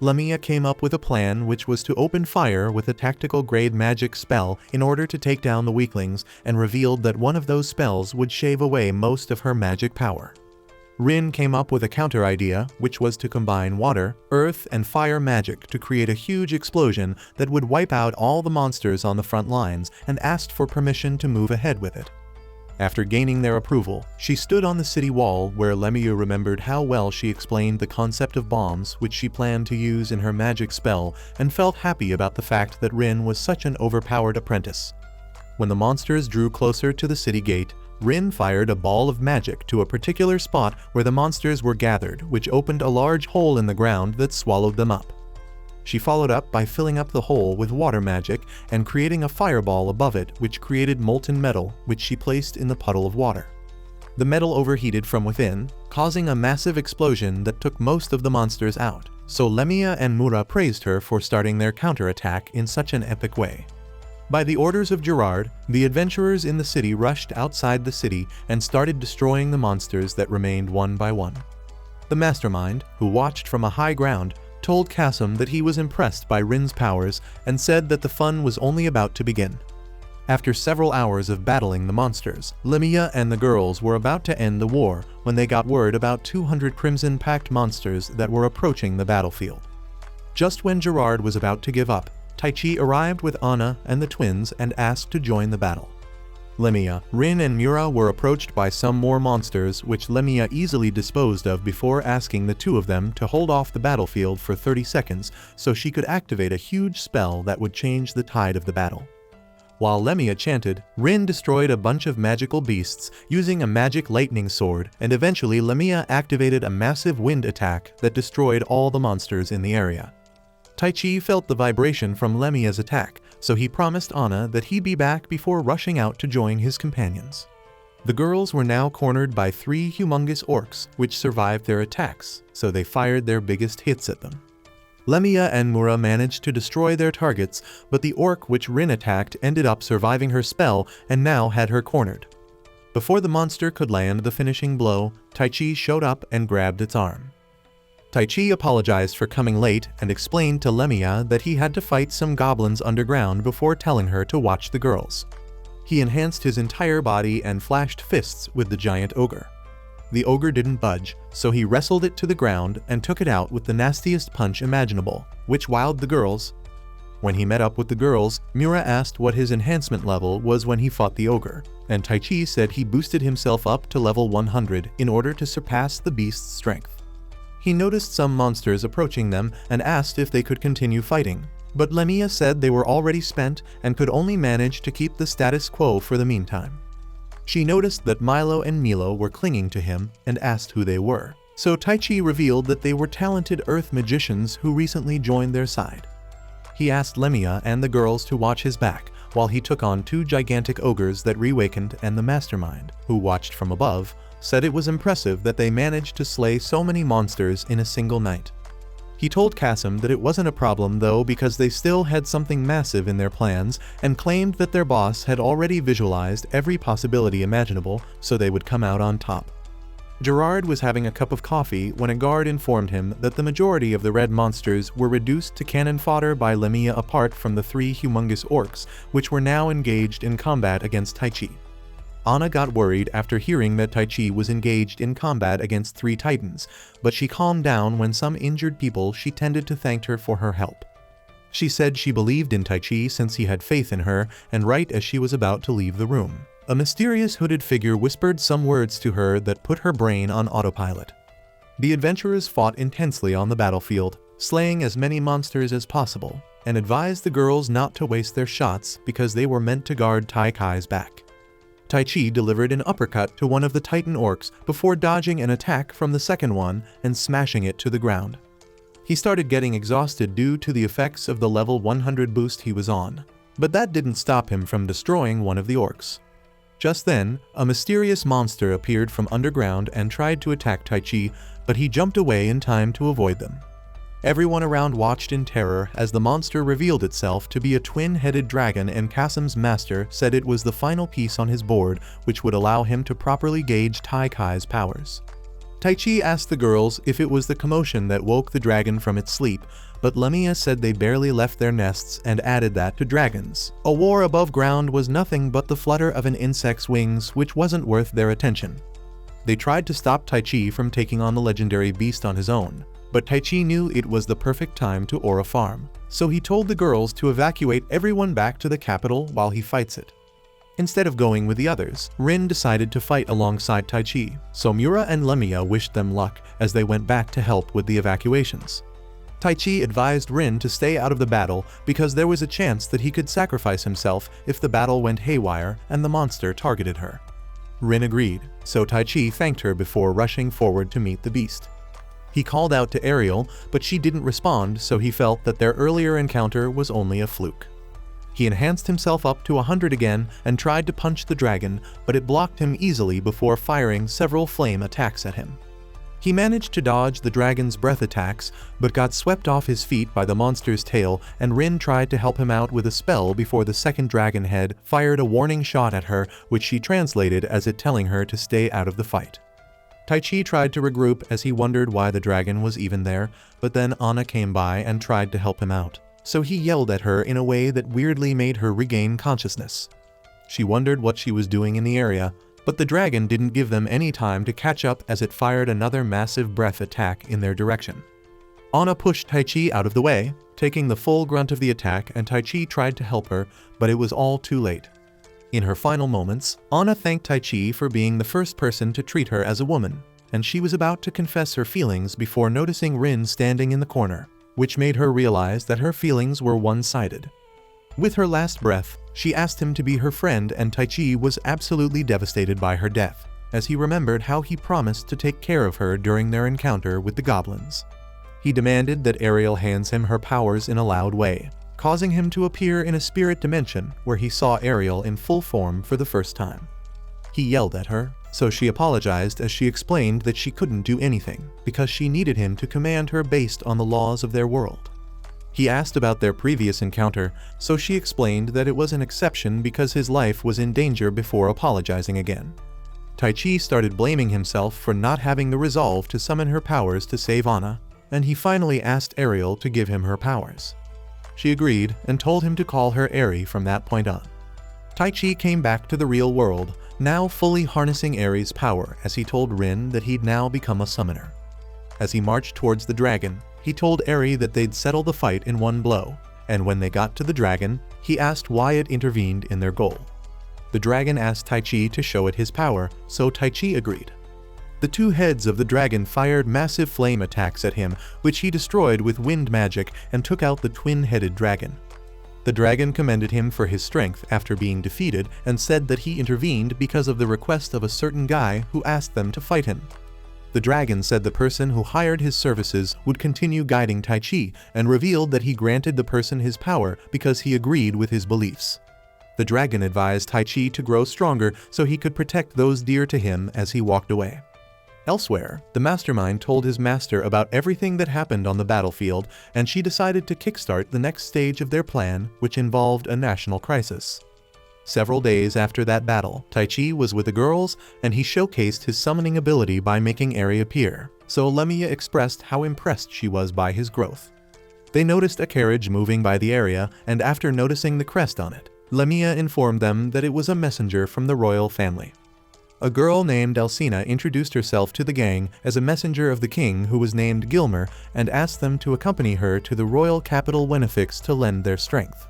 Lemia came up with a plan which was to open fire with a tactical grade magic spell in order to take down the weaklings, and revealed that one of those spells would shave away most of her magic power. Rin came up with a counter idea, which was to combine water, earth, and fire magic to create a huge explosion that would wipe out all the monsters on the front lines, and asked for permission to move ahead with it. After gaining their approval, she stood on the city wall where Lemia remembered how well she explained the concept of bombs which she planned to use in her magic spell, and felt happy about the fact that Rin was such an overpowered apprentice. When the monsters drew closer to the city gate, Rin fired a ball of magic to a particular spot where the monsters were gathered, which opened a large hole in the ground that swallowed them up. She followed up by filling up the hole with water magic and creating a fireball above it, which created molten metal, which she placed in the puddle of water. The metal overheated from within, causing a massive explosion that took most of the monsters out, so Lemia and Mura praised her for starting their counterattack in such an epic way. By the orders of Gerard, the adventurers in the city rushed outside the city and started destroying the monsters that remained one by one. The mastermind, who watched from a high ground, told Kasim that he was impressed by Rin's powers and said that the fun was only about to begin. After several hours of battling the monsters, Lemia and the girls were about to end the war when they got word about 200 Crimson Pact monsters that were approaching the battlefield. Just when Gerard was about to give up, Taichi arrived with Anna and the twins and asked to join the battle. Lemia, Rin, and Mura were approached by some more monsters, which Lemia easily disposed of before asking the two of them to hold off the battlefield for 30 seconds so she could activate a huge spell that would change the tide of the battle. While Lemia chanted, Rin destroyed a bunch of magical beasts using a magic lightning sword, and eventually Lemia activated a massive wind attack that destroyed all the monsters in the area. Taichi felt the vibration from Lemia's attack, so he promised Anna that he'd be back before rushing out to join his companions. The girls were now cornered by 3 humongous orcs, which survived their attacks, so they fired their biggest hits at them. Lemia and Mura managed to destroy their targets, but the orc which Rin attacked ended up surviving her spell and now had her cornered. Before the monster could land the finishing blow, Taichi showed up and grabbed its arm. Taichi apologized for coming late and explained to Lemia that he had to fight some goblins underground before telling her to watch the girls. He enhanced his entire body and flashed fists with the giant ogre. The ogre didn't budge, so he wrestled it to the ground and took it out with the nastiest punch imaginable, which wowed the girls. When he met up with the girls, Mura asked what his enhancement level was when he fought the ogre, and Taichi said he boosted himself up to level 100 in order to surpass the beast's strength. He noticed some monsters approaching them and asked if they could continue fighting, but Lemia said they were already spent and could only manage to keep the status quo for the meantime. She noticed that Milo and Milo were clinging to him and asked who they were, so Taichi revealed that they were talented earth magicians who recently joined their side. He asked Lemia and the girls to watch his back while he took on 2 gigantic ogres that reawakened, and the mastermind, who watched from above, said it was impressive that they managed to slay so many monsters in a single night. He told Kasim that it wasn't a problem though, because they still had something massive in their plans, and claimed that their boss had already visualized every possibility imaginable so they would come out on top. Gerard was having a cup of coffee when a guard informed him that the majority of the red monsters were reduced to cannon fodder by Lamia, apart from the 3 humongous orcs, which were now engaged in combat against Taichi. Anna got worried after hearing that Taichi was engaged in combat against 3 titans, but she calmed down when some injured people she tended to thanked her for her help. She said she believed in Taichi since he had faith in her, and right as she was about to leave the room, a mysterious hooded figure whispered some words to her that put her brain on autopilot. The adventurers fought intensely on the battlefield, slaying as many monsters as possible, and advised the girls not to waste their shots because they were meant to guard Taikai's back. Taichi delivered an uppercut to one of the Titan orcs before dodging an attack from the second one and smashing it to the ground. He started getting exhausted due to the effects of the level 100 boost he was on, but that didn't stop him from destroying one of the orcs. Just then, a mysterious monster appeared from underground and tried to attack Taichi, but he jumped away in time to avoid them. Everyone around watched in terror as the monster revealed itself to be a twin-headed dragon, and Kasim's master said it was the final piece on his board which would allow him to properly gauge Taikai's powers. Taichi asked the girls if it was the commotion that woke the dragon from its sleep, but Lamia said they barely left their nests and added that to dragons, a war above ground was nothing but the flutter of an insect's wings, which wasn't worth their attention. They tried to stop Taichi from taking on the legendary beast on his own, but Taichi knew it was the perfect time to Aura Farm, so he told the girls to evacuate everyone back to the capital while he fights it. Instead of going with the others, Rin decided to fight alongside Taichi, so Miura and Lamia wished them luck as they went back to help with the evacuations. Taichi advised Rin to stay out of the battle because there was a chance that he could sacrifice himself if the battle went haywire and the monster targeted her. Rin agreed, so Taichi thanked her before rushing forward to meet the beast. He called out to Ariel, but she didn't respond, so he felt that their earlier encounter was only a fluke. He enhanced himself up to 100 again and tried to punch the dragon, but it blocked him easily before firing several flame attacks at him. He managed to dodge the dragon's breath attacks, but got swept off his feet by the monster's tail, and Rin tried to help him out with a spell before the second dragon head fired a warning shot at her, which she translated as it telling her to stay out of the fight. Taichi tried to regroup as he wondered why the dragon was even there, but then Anna came by and tried to help him out, so he yelled at her in a way that weirdly made her regain consciousness. She wondered what she was doing in the area, but the dragon didn't give them any time to catch up as it fired another massive breath attack in their direction. Anna pushed Taichi out of the way, taking the full grunt of the attack, and Taichi tried to help her, but it was all too late. In her final moments, Anna thanked Taichi for being the first person to treat her as a woman, and she was about to confess her feelings before noticing Rin standing in the corner, which made her realize that her feelings were one-sided. With her last breath, she asked him to be her friend, and Taichi was absolutely devastated by her death, as he remembered how he promised to take care of her during their encounter with the goblins. He demanded that Ariel hands him her powers in a loud way, causing him to appear in a spirit dimension where he saw Ariel in full form for the first time. He yelled at her, so she apologized as she explained that she couldn't do anything because she needed him to command her based on the laws of their world. He asked about their previous encounter, so she explained that it was an exception because his life was in danger before apologizing again. Taichi started blaming himself for not having the resolve to summon her powers to save Anna, and he finally asked Ariel to give him her powers. She agreed and told him to call her Eri from that point on. Taichi came back to the real world, now fully harnessing Eri's power, as he told Rin that he'd now become a summoner. As he marched towards the dragon, he told Eri that they'd settle the fight in one blow, and when they got to the dragon, he asked why it intervened in their goal. The dragon asked Taichi to show it his power, so Taichi agreed. The 2 heads of the dragon fired massive flame attacks at him, which he destroyed with wind magic and took out the twin-headed dragon. The dragon commended him for his strength after being defeated and said that he intervened because of the request of a certain guy who asked them to fight him. The dragon said the person who hired his services would continue guiding Taichi and revealed that he granted the person his power because he agreed with his beliefs. The dragon advised Taichi to grow stronger so he could protect those dear to him as he walked away. Elsewhere, the mastermind told his master about everything that happened on the battlefield, and she decided to kickstart the next stage of their plan, which involved a national crisis. Several days after that battle, Taichi was with the girls and he showcased his summoning ability by making Eri appear, so Lemia expressed how impressed she was by his growth. They noticed a carriage moving by the area, and after noticing the crest on it, Lemia informed them that it was a messenger from the royal family. A girl named Alcina introduced herself to the gang as a messenger of the king who was named Gilmer and asked them to accompany her to the royal capital Wenifix to lend their strength.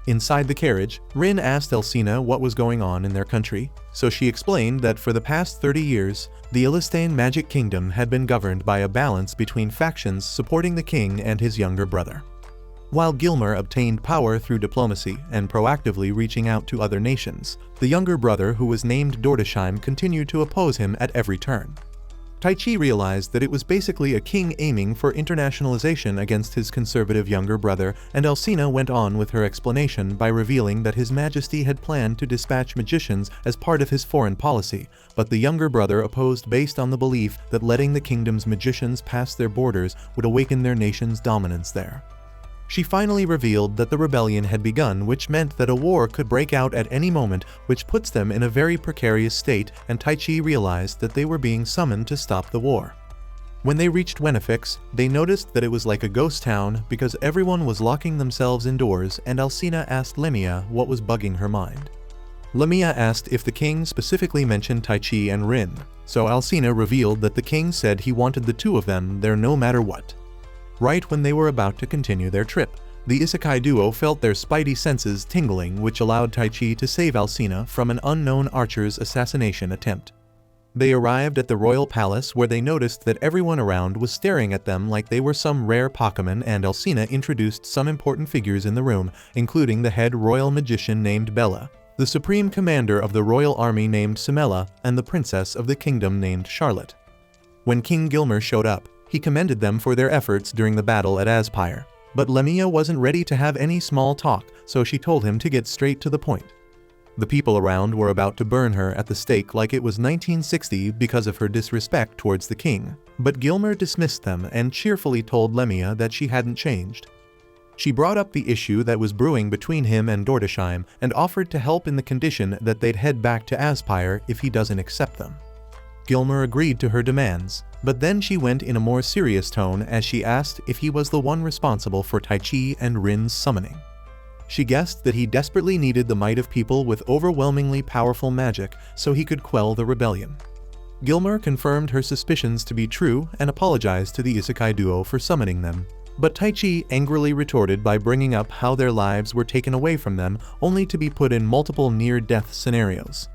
Inside the carriage, Rin asked Alcina what was going on in their country, so she explained that for the past 30 years, the Illistane Magic Kingdom had been governed by a balance between factions supporting the king and his younger brother. While Gilmer obtained power through diplomacy and proactively reaching out to other nations, the younger brother who was named Dordesheim continued to oppose him at every turn. Taichi realized that it was basically a king aiming for internationalization against his conservative younger brother, and Alcina went on with her explanation by revealing that His Majesty had planned to dispatch magicians as part of his foreign policy, but the younger brother opposed based on the belief that letting the kingdom's magicians pass their borders would awaken their nation's dominance there. She finally revealed that the rebellion had begun, which meant that a war could break out at any moment, which puts them in a very precarious state, and Taichi realized that they were being summoned to stop the war. When they reached Wenifix, they noticed that it was like a ghost town because everyone was locking themselves indoors, and Alcina asked Lemia what was bugging her mind. Lemia asked if the king specifically mentioned Taichi and Rin, so Alcina revealed that the king said he wanted the two of them there no matter what. Right when they were about to continue their trip, the Isekai duo felt their spidey senses tingling, which allowed Taichi to save Alcina from an unknown archer's assassination attempt. They arrived at the royal palace where they noticed that everyone around was staring at them like they were some rare Pokémon, and Alcina introduced some important figures in the room, including the head royal magician named Bella, the supreme commander of the royal army named Simela, and the princess of the kingdom named Charlotte. When King Gilmer showed up, he commended them for their efforts during the battle at Aspire, but Lemia wasn't ready to have any small talk, so she told him to get straight to the point. The people around were about to burn her at the stake like it was 1960 because of her disrespect towards the king, but Gilmer dismissed them and cheerfully told Lemia that she hadn't changed. She brought up the issue that was brewing between him and Dordesheim and offered to help in the condition that they'd head back to Aspire if he doesn't accept them. Gilmer agreed to her demands, but then she went in a more serious tone as she asked if he was the one responsible for Taichi and Rin's summoning. She guessed that he desperately needed the might of people with overwhelmingly powerful magic so he could quell the rebellion. Gilmer confirmed her suspicions to be true and apologized to the Isekai duo for summoning them, but Taichi angrily retorted by bringing up how their lives were taken away from them only to be put in multiple near-death scenarios.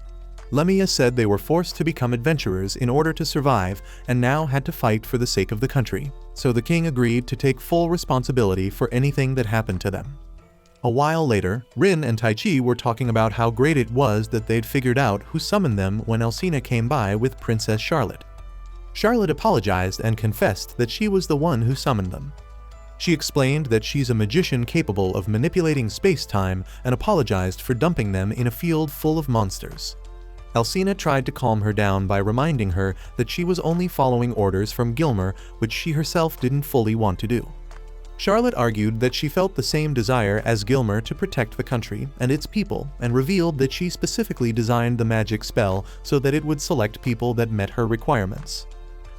Lemia said they were forced to become adventurers in order to survive and now had to fight for the sake of the country, so the king agreed to take full responsibility for anything that happened to them. A while later, Rin and Taichi were talking about how great it was that they'd figured out who summoned them when Alcina came by with Princess Charlotte. Charlotte apologized and confessed that she was the one who summoned them. She explained that she's a magician capable of manipulating space-time and apologized for dumping them in a field full of monsters. Alcina tried to calm her down by reminding her that she was only following orders from Gilmer, which she herself didn't fully want to do. Charlotte argued that she felt the same desire as Gilmer to protect the country and its people, and revealed that she specifically designed the magic spell so that it would select people that met her requirements.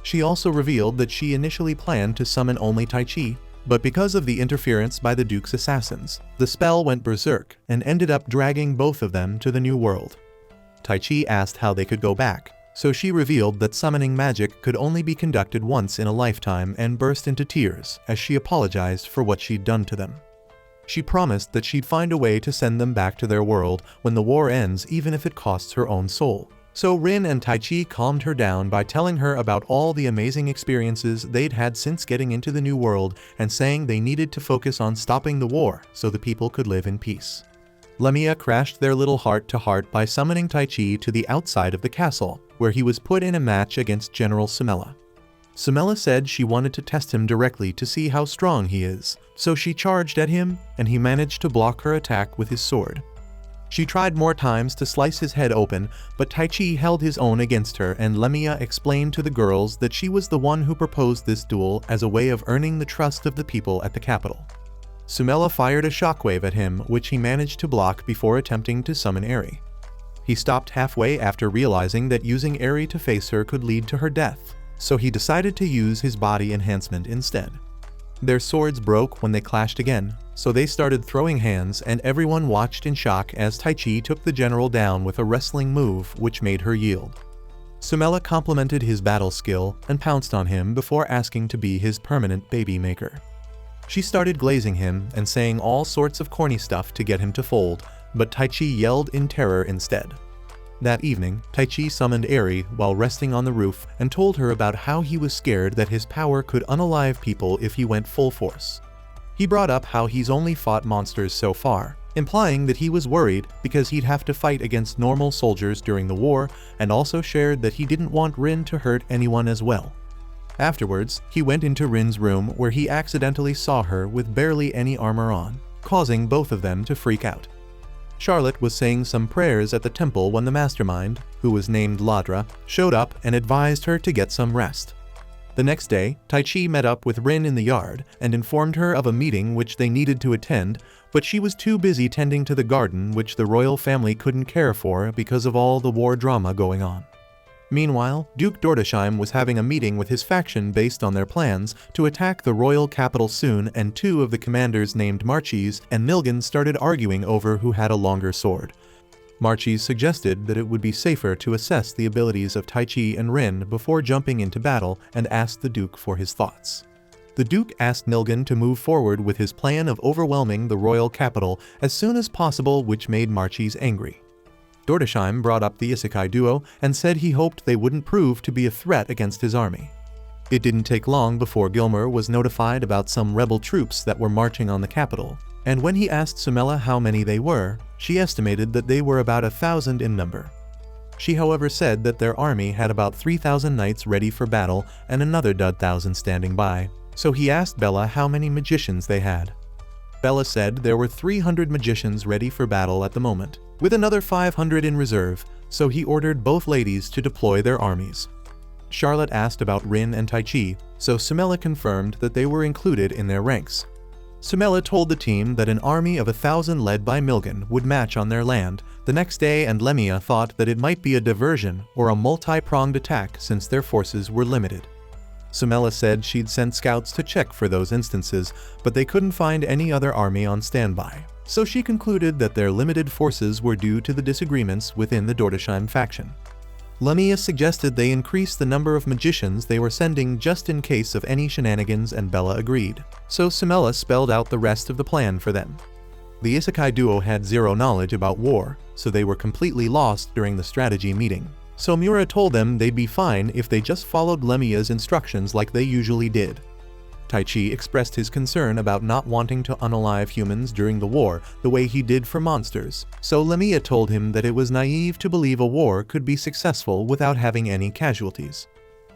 She also revealed that she initially planned to summon only Taichi, but because of the interference by the Duke's assassins, the spell went berserk and ended up dragging both of them to the new world. Taichi asked how they could go back, so she revealed that summoning magic could only be conducted once in a lifetime and burst into tears as she apologized for what she'd done to them. She promised that she'd find a way to send them back to their world when the war ends, even if it costs her own soul. So Rin and Taichi calmed her down by telling her about all the amazing experiences they'd had since getting into the new world and saying they needed to focus on stopping the war so the people could live in peace. Lemia crashed their little heart-to-heart by summoning Taichi to the outside of the castle, where he was put in a match against General Simela. Simela said she wanted to test him directly to see how strong he is, so she charged at him, and he managed to block her attack with his sword. She tried more times to slice his head open, but Taichi held his own against her, and Lemia explained to the girls that she was the one who proposed this duel as a way of earning the trust of the people at the capital. Sumela fired a shockwave at him, which he managed to block before attempting to summon Eri. He stopped halfway after realizing that using Eri to face her could lead to her death, so he decided to use his body enhancement instead. Their swords broke when they clashed again, so they started throwing hands and everyone watched in shock as Taichi took the general down with a wrestling move which made her yield. Sumela complimented his battle skill and pounced on him before asking to be his permanent baby maker. She started glazing him and saying all sorts of corny stuff to get him to fold, but Taichi yelled in terror instead. That evening, Taichi summoned Eri while resting on the roof and told her about how he was scared that his power could unalive people if he went full force. He brought up how he's only fought monsters so far, implying that he was worried because he'd have to fight against normal soldiers during the war, and also shared that he didn't want Rin to hurt anyone as well. Afterwards, he went into Rin's room where he accidentally saw her with barely any armor on, causing both of them to freak out. Charlotte was saying some prayers at the temple when the mastermind, who was named Ladra, showed up and advised her to get some rest. The next day, Taichi met up with Rin in the yard and informed her of a meeting which they needed to attend, but she was too busy tending to the garden which the royal family couldn't care for because of all the war drama going on. Meanwhile, Duke Dordesheim was having a meeting with his faction based on their plans to attack the royal capital soon, and two of the commanders named Marchese and Nilgen started arguing over who had a longer sword. Marchese suggested that it would be safer to assess the abilities of Taichi and Rin before jumping into battle and asked the Duke for his thoughts. The Duke asked Nilgen to move forward with his plan of overwhelming the royal capital as soon as possible, which made Marchese angry. Dordesheim brought up the Isekai duo and said he hoped they wouldn't prove to be a threat against his army. It didn't take long before Gilmer was notified about some rebel troops that were marching on the capital, and when he asked Sumela how many they were, she estimated that they were about 1,000 in number. She however said that their army had about 3,000 knights ready for battle and another 1,000 standing by, so he asked Bella how many magicians they had. Bella said there were 300 magicians ready for battle at the moment, with another 500 in reserve, so he ordered both ladies to deploy their armies. Charlotte asked about Rin and Taichi, so Sumela confirmed that they were included in their ranks. Sumela told the team that an army of 1,000 led by Milgen would match on their land the next day, and Lemia thought that it might be a diversion or a multi-pronged attack since their forces were limited. Sumela said she'd sent scouts to check for those instances, but they couldn't find any other army on standby, so she concluded that their limited forces were due to the disagreements within the Dordesheim faction. Lemia suggested they increase the number of magicians they were sending just in case of any shenanigans, and Bella agreed, so Sumela spelled out the rest of the plan for them. The Isekai duo had zero knowledge about war, so they were completely lost during the strategy meeting. So Miura told them they'd be fine if they just followed Lemia's instructions like they usually did. Taichi expressed his concern about not wanting to unalive humans during the war the way he did for monsters, so Lemia told him that it was naive to believe a war could be successful without having any casualties.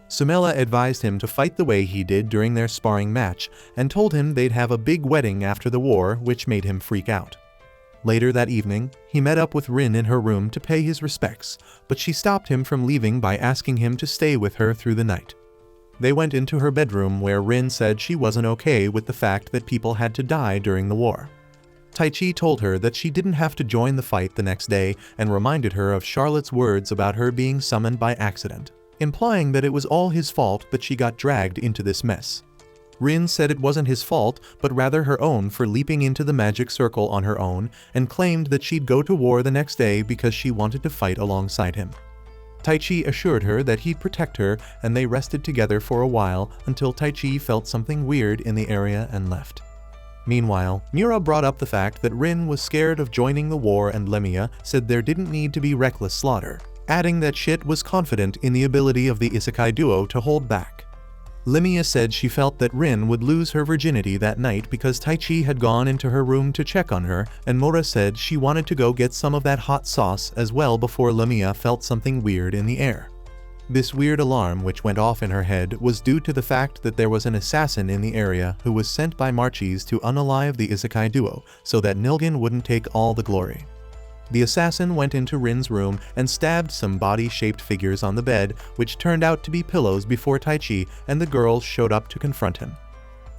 Sumela advised him to fight the way he did during their sparring match and told him they'd have a big wedding after the war, which made him freak out. Later that evening, he met up with Rin in her room to pay his respects, but she stopped him from leaving by asking him to stay with her through the night. They went into her bedroom where Rin said she wasn't okay with the fact that people had to die during the war. Taichi told her that she didn't have to join the fight the next day and reminded her of Charlotte's words about her being summoned by accident, implying that it was all his fault that she got dragged into this mess. Rin said it wasn't his fault, but rather her own for leaping into the magic circle on her own, and claimed that she'd go to war the next day because she wanted to fight alongside him. Taichi assured her that he'd protect her, and they rested together for a while until Taichi felt something weird in the area and left. Meanwhile, Miura brought up the fact that Rin was scared of joining the war, and Lemia said there didn't need to be reckless slaughter, adding that Shit was confident in the ability of the Isekai duo to hold back. Lemia said she felt that Rin would lose her virginity that night because Taichi had gone into her room to check on her, and Mora said she wanted to go get some of that hot sauce as well before Lemia felt something weird in the air. This weird alarm which went off in her head was due to the fact that there was an assassin in the area who was sent by Marchese to unalive the Isekai duo so that Nilgen wouldn't take all the glory. The assassin went into Rin's room and stabbed some body-shaped figures on the bed, which turned out to be pillows, before Taichi and the girls showed up to confront him.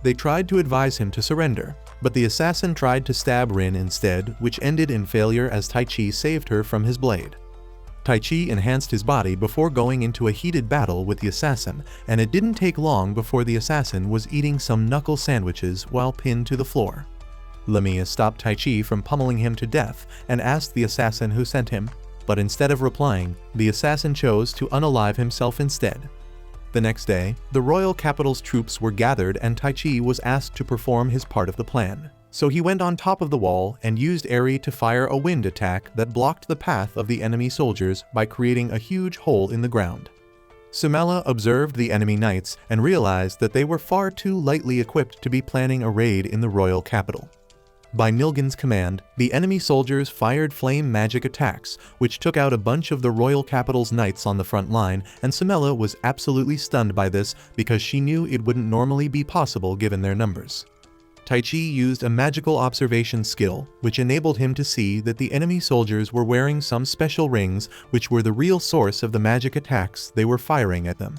They tried to advise him to surrender, But the assassin tried to stab Rin instead, which ended in failure as Taichi saved her from his blade. Taichi enhanced his body before going into a heated battle with the assassin, and it didn't take long before the assassin was eating some knuckle sandwiches while pinned to the floor. Lamia stopped Taichi from pummeling him to death and asked the assassin who sent him, but instead of replying, the assassin chose to unalive himself instead. The next day, the royal capital's troops were gathered and Taichi was asked to perform his part of the plan. So he went on top of the wall and used Eri to fire a wind attack that blocked the path of the enemy soldiers by creating a huge hole in the ground. Sumela observed the enemy knights and realized that they were far too lightly equipped to be planning a raid in the royal capital. By Nilgen's command, the enemy soldiers fired flame magic attacks, which took out a bunch of the royal capital's knights on the front line, and Sumela was absolutely stunned by this because she knew it wouldn't normally be possible given their numbers. Taichi used a magical observation skill, which enabled him to see that the enemy soldiers were wearing some special rings which were the real source of the magic attacks they were firing at them.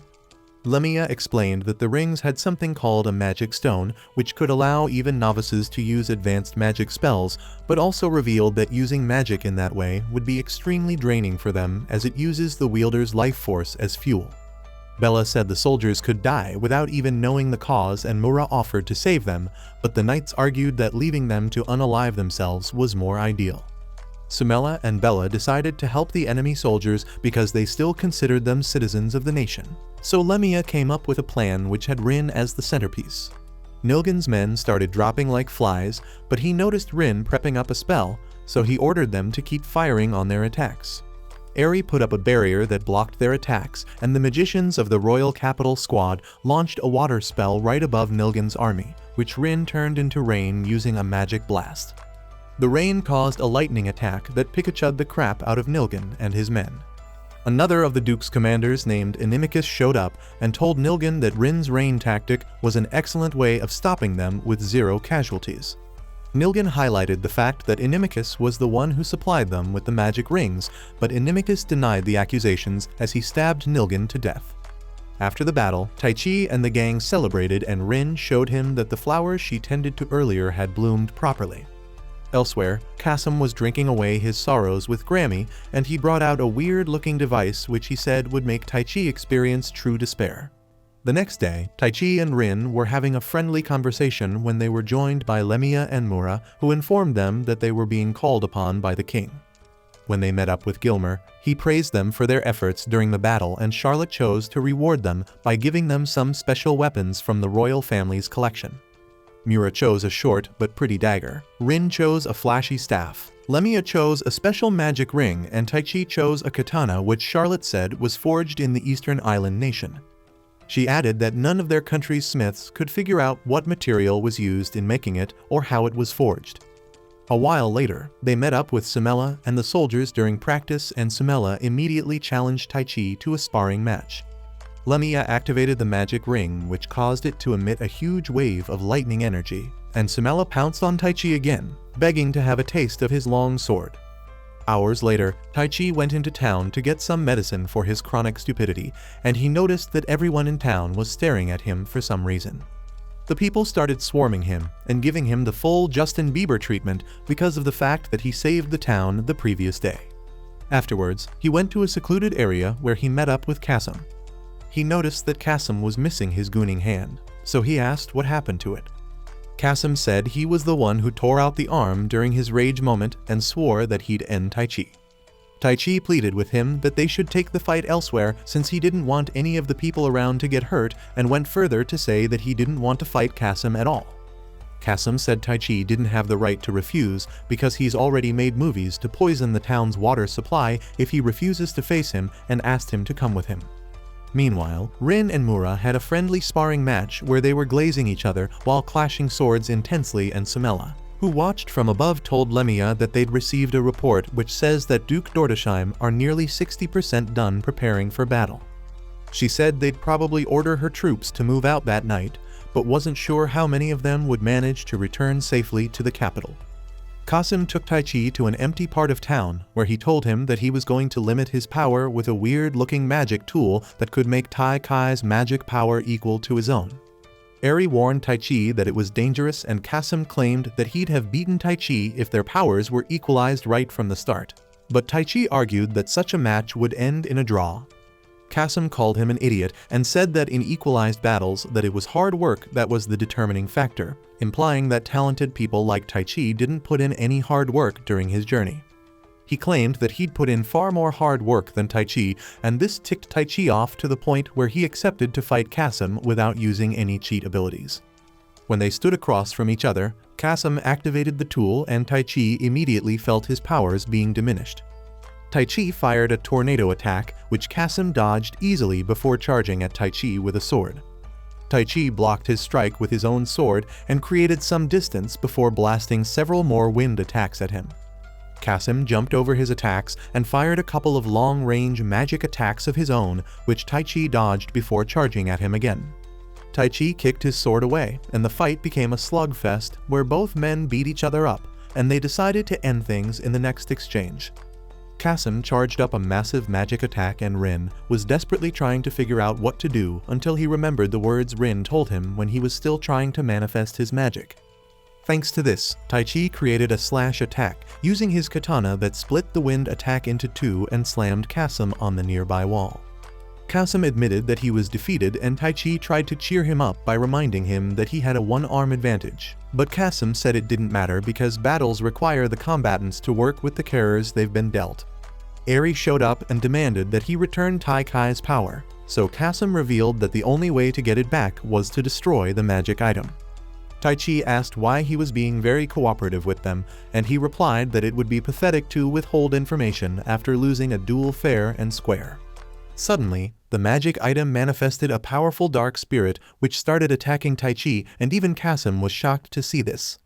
Lamia explained that the rings had something called a magic stone, which could allow even novices to use advanced magic spells, but also revealed that using magic in that way would be extremely draining for them as it uses the wielder's life force as fuel. Bella said the soldiers could die without even knowing the cause and Mura offered to save them, but the knights argued that leaving them to unalive themselves was more ideal. Sumela and Bella decided to help the enemy soldiers because they still considered them citizens of the nation. So Lamia came up with a plan which had Rin as the centerpiece. Nilgen's men started dropping like flies, but he noticed Rin prepping up a spell, so he ordered them to keep firing on their attacks. Eri put up a barrier that blocked their attacks, and the magicians of the royal capital squad launched a water spell right above Nilgen's army, which Rin turned into rain using a magic blast. The rain caused a lightning attack that Pikachud the crap out of Nilgen and his men. Another of the Duke's commanders named Inimicus showed up and told Nilgen that Rin's rain tactic was an excellent way of stopping them with 0 casualties. Nilgen highlighted the fact that Inimicus was the one who supplied them with the magic rings, but Inimicus denied the accusations as he stabbed Nilgen to death. After the battle, Taichi and the gang celebrated and Rin showed him that the flowers she tended to earlier had bloomed properly. Elsewhere, Kasim was drinking away his sorrows with Grammy, and he brought out a weird-looking device which he said would make Taichi experience true despair. The next day, Taichi and Rin were having a friendly conversation when they were joined by Lamia and Mura, who informed them that they were being called upon by the king. When they met up with Gilmer, he praised them for their efforts during the battle and Charlotte chose to reward them by giving them some special weapons from the royal family's collection. Mura chose a short but pretty dagger, Rin chose a flashy staff, Lamia chose a special magic ring, and Taichi chose a katana which Charlotte said was forged in the eastern island nation. She added that none of their country's smiths could figure out what material was used in making it or how it was forged. A while later, they met up with Sumela and the soldiers during practice and Sumela immediately challenged Taichi to a sparring match. Lamia activated the magic ring which caused it to emit a huge wave of lightning energy, and Sumela pounced on Taichi again, begging to have a taste of his long sword. Hours later, Taichi went into town to get some medicine for his chronic stupidity, and he noticed that everyone in town was staring at him for some reason. The people started swarming him and giving him the full Justin Bieber treatment because of the fact that he saved the town the previous day. Afterwards, he went to a secluded area where he met up with Kasim. He noticed that Kasim was missing his gooning hand, so he asked what happened to it. Kasim said he was the one who tore out the arm during his rage moment and swore that he'd end Taichi. Taichi pleaded with him that they should take the fight elsewhere since he didn't want any of the people around to get hurt and went further to say that he didn't want to fight Kasim at all. Kasim said Taichi didn't have the right to refuse because he's already made movies to poison the town's water supply if he refuses to face him and asked him to come with him. Meanwhile, Rin and Mura had a friendly sparring match where they were glazing each other while clashing swords intensely, and Sumela, who watched from above, told Lamia that they'd received a report which says that Duke Dordesheim are nearly 60% done preparing for battle. She said they'd probably order her troops to move out that night, but wasn't sure how many of them would manage to return safely to the capital. Kasim took Taichi to an empty part of town where he told him that he was going to limit his power with a weird-looking magic tool that could make Tai Kai's magic power equal to his own. Eri warned Taichi that it was dangerous, and Kasum claimed that he'd have beaten Taichi if their powers were equalized right from the start. But Taichi argued that such a match would end in a draw. Kasum called him an idiot and said that in equalized battles that it was hard work that was the determining factor, implying that talented people like Taichi didn't put in any hard work during his journey. He claimed that he'd put in far more hard work than Taichi, and this ticked Taichi off to the point where he accepted to fight Kasum without using any cheat abilities. When they stood across from each other, Kasum activated the tool and Taichi immediately felt his powers being diminished. Taichi fired a tornado attack, which Kasum dodged easily before charging at Taichi with a sword. Taichi blocked his strike with his own sword and created some distance before blasting several more wind attacks at him. Kasum jumped over his attacks and fired a couple of long-range magic attacks of his own, which Taichi dodged before charging at him again. Taichi kicked his sword away, and the fight became a slugfest where both men beat each other up, and they decided to end things in the next exchange. Kasum charged up a massive magic attack, and Rin was desperately trying to figure out what to do until he remembered the words Rin told him when he was still trying to manifest his magic. Thanks to this, Taichi created a slash attack using his katana that split the wind attack into two and slammed Kasum on the nearby wall. Kasum admitted that he was defeated, and Taichi tried to cheer him up by reminding him that he had a one-arm advantage. But Kasum said it didn't matter because battles require the combatants to work with the carriers they've been dealt. Eri showed up and demanded that he return Taikai's power, so Kasum revealed that the only way to get it back was to destroy the magic item. Taichi asked why he was being very cooperative with them, and he replied that it would be pathetic to withhold information after losing a duel fair and square. Suddenly, the magic item manifested a powerful dark spirit which started attacking Taichi, and even Kasum was shocked to see this.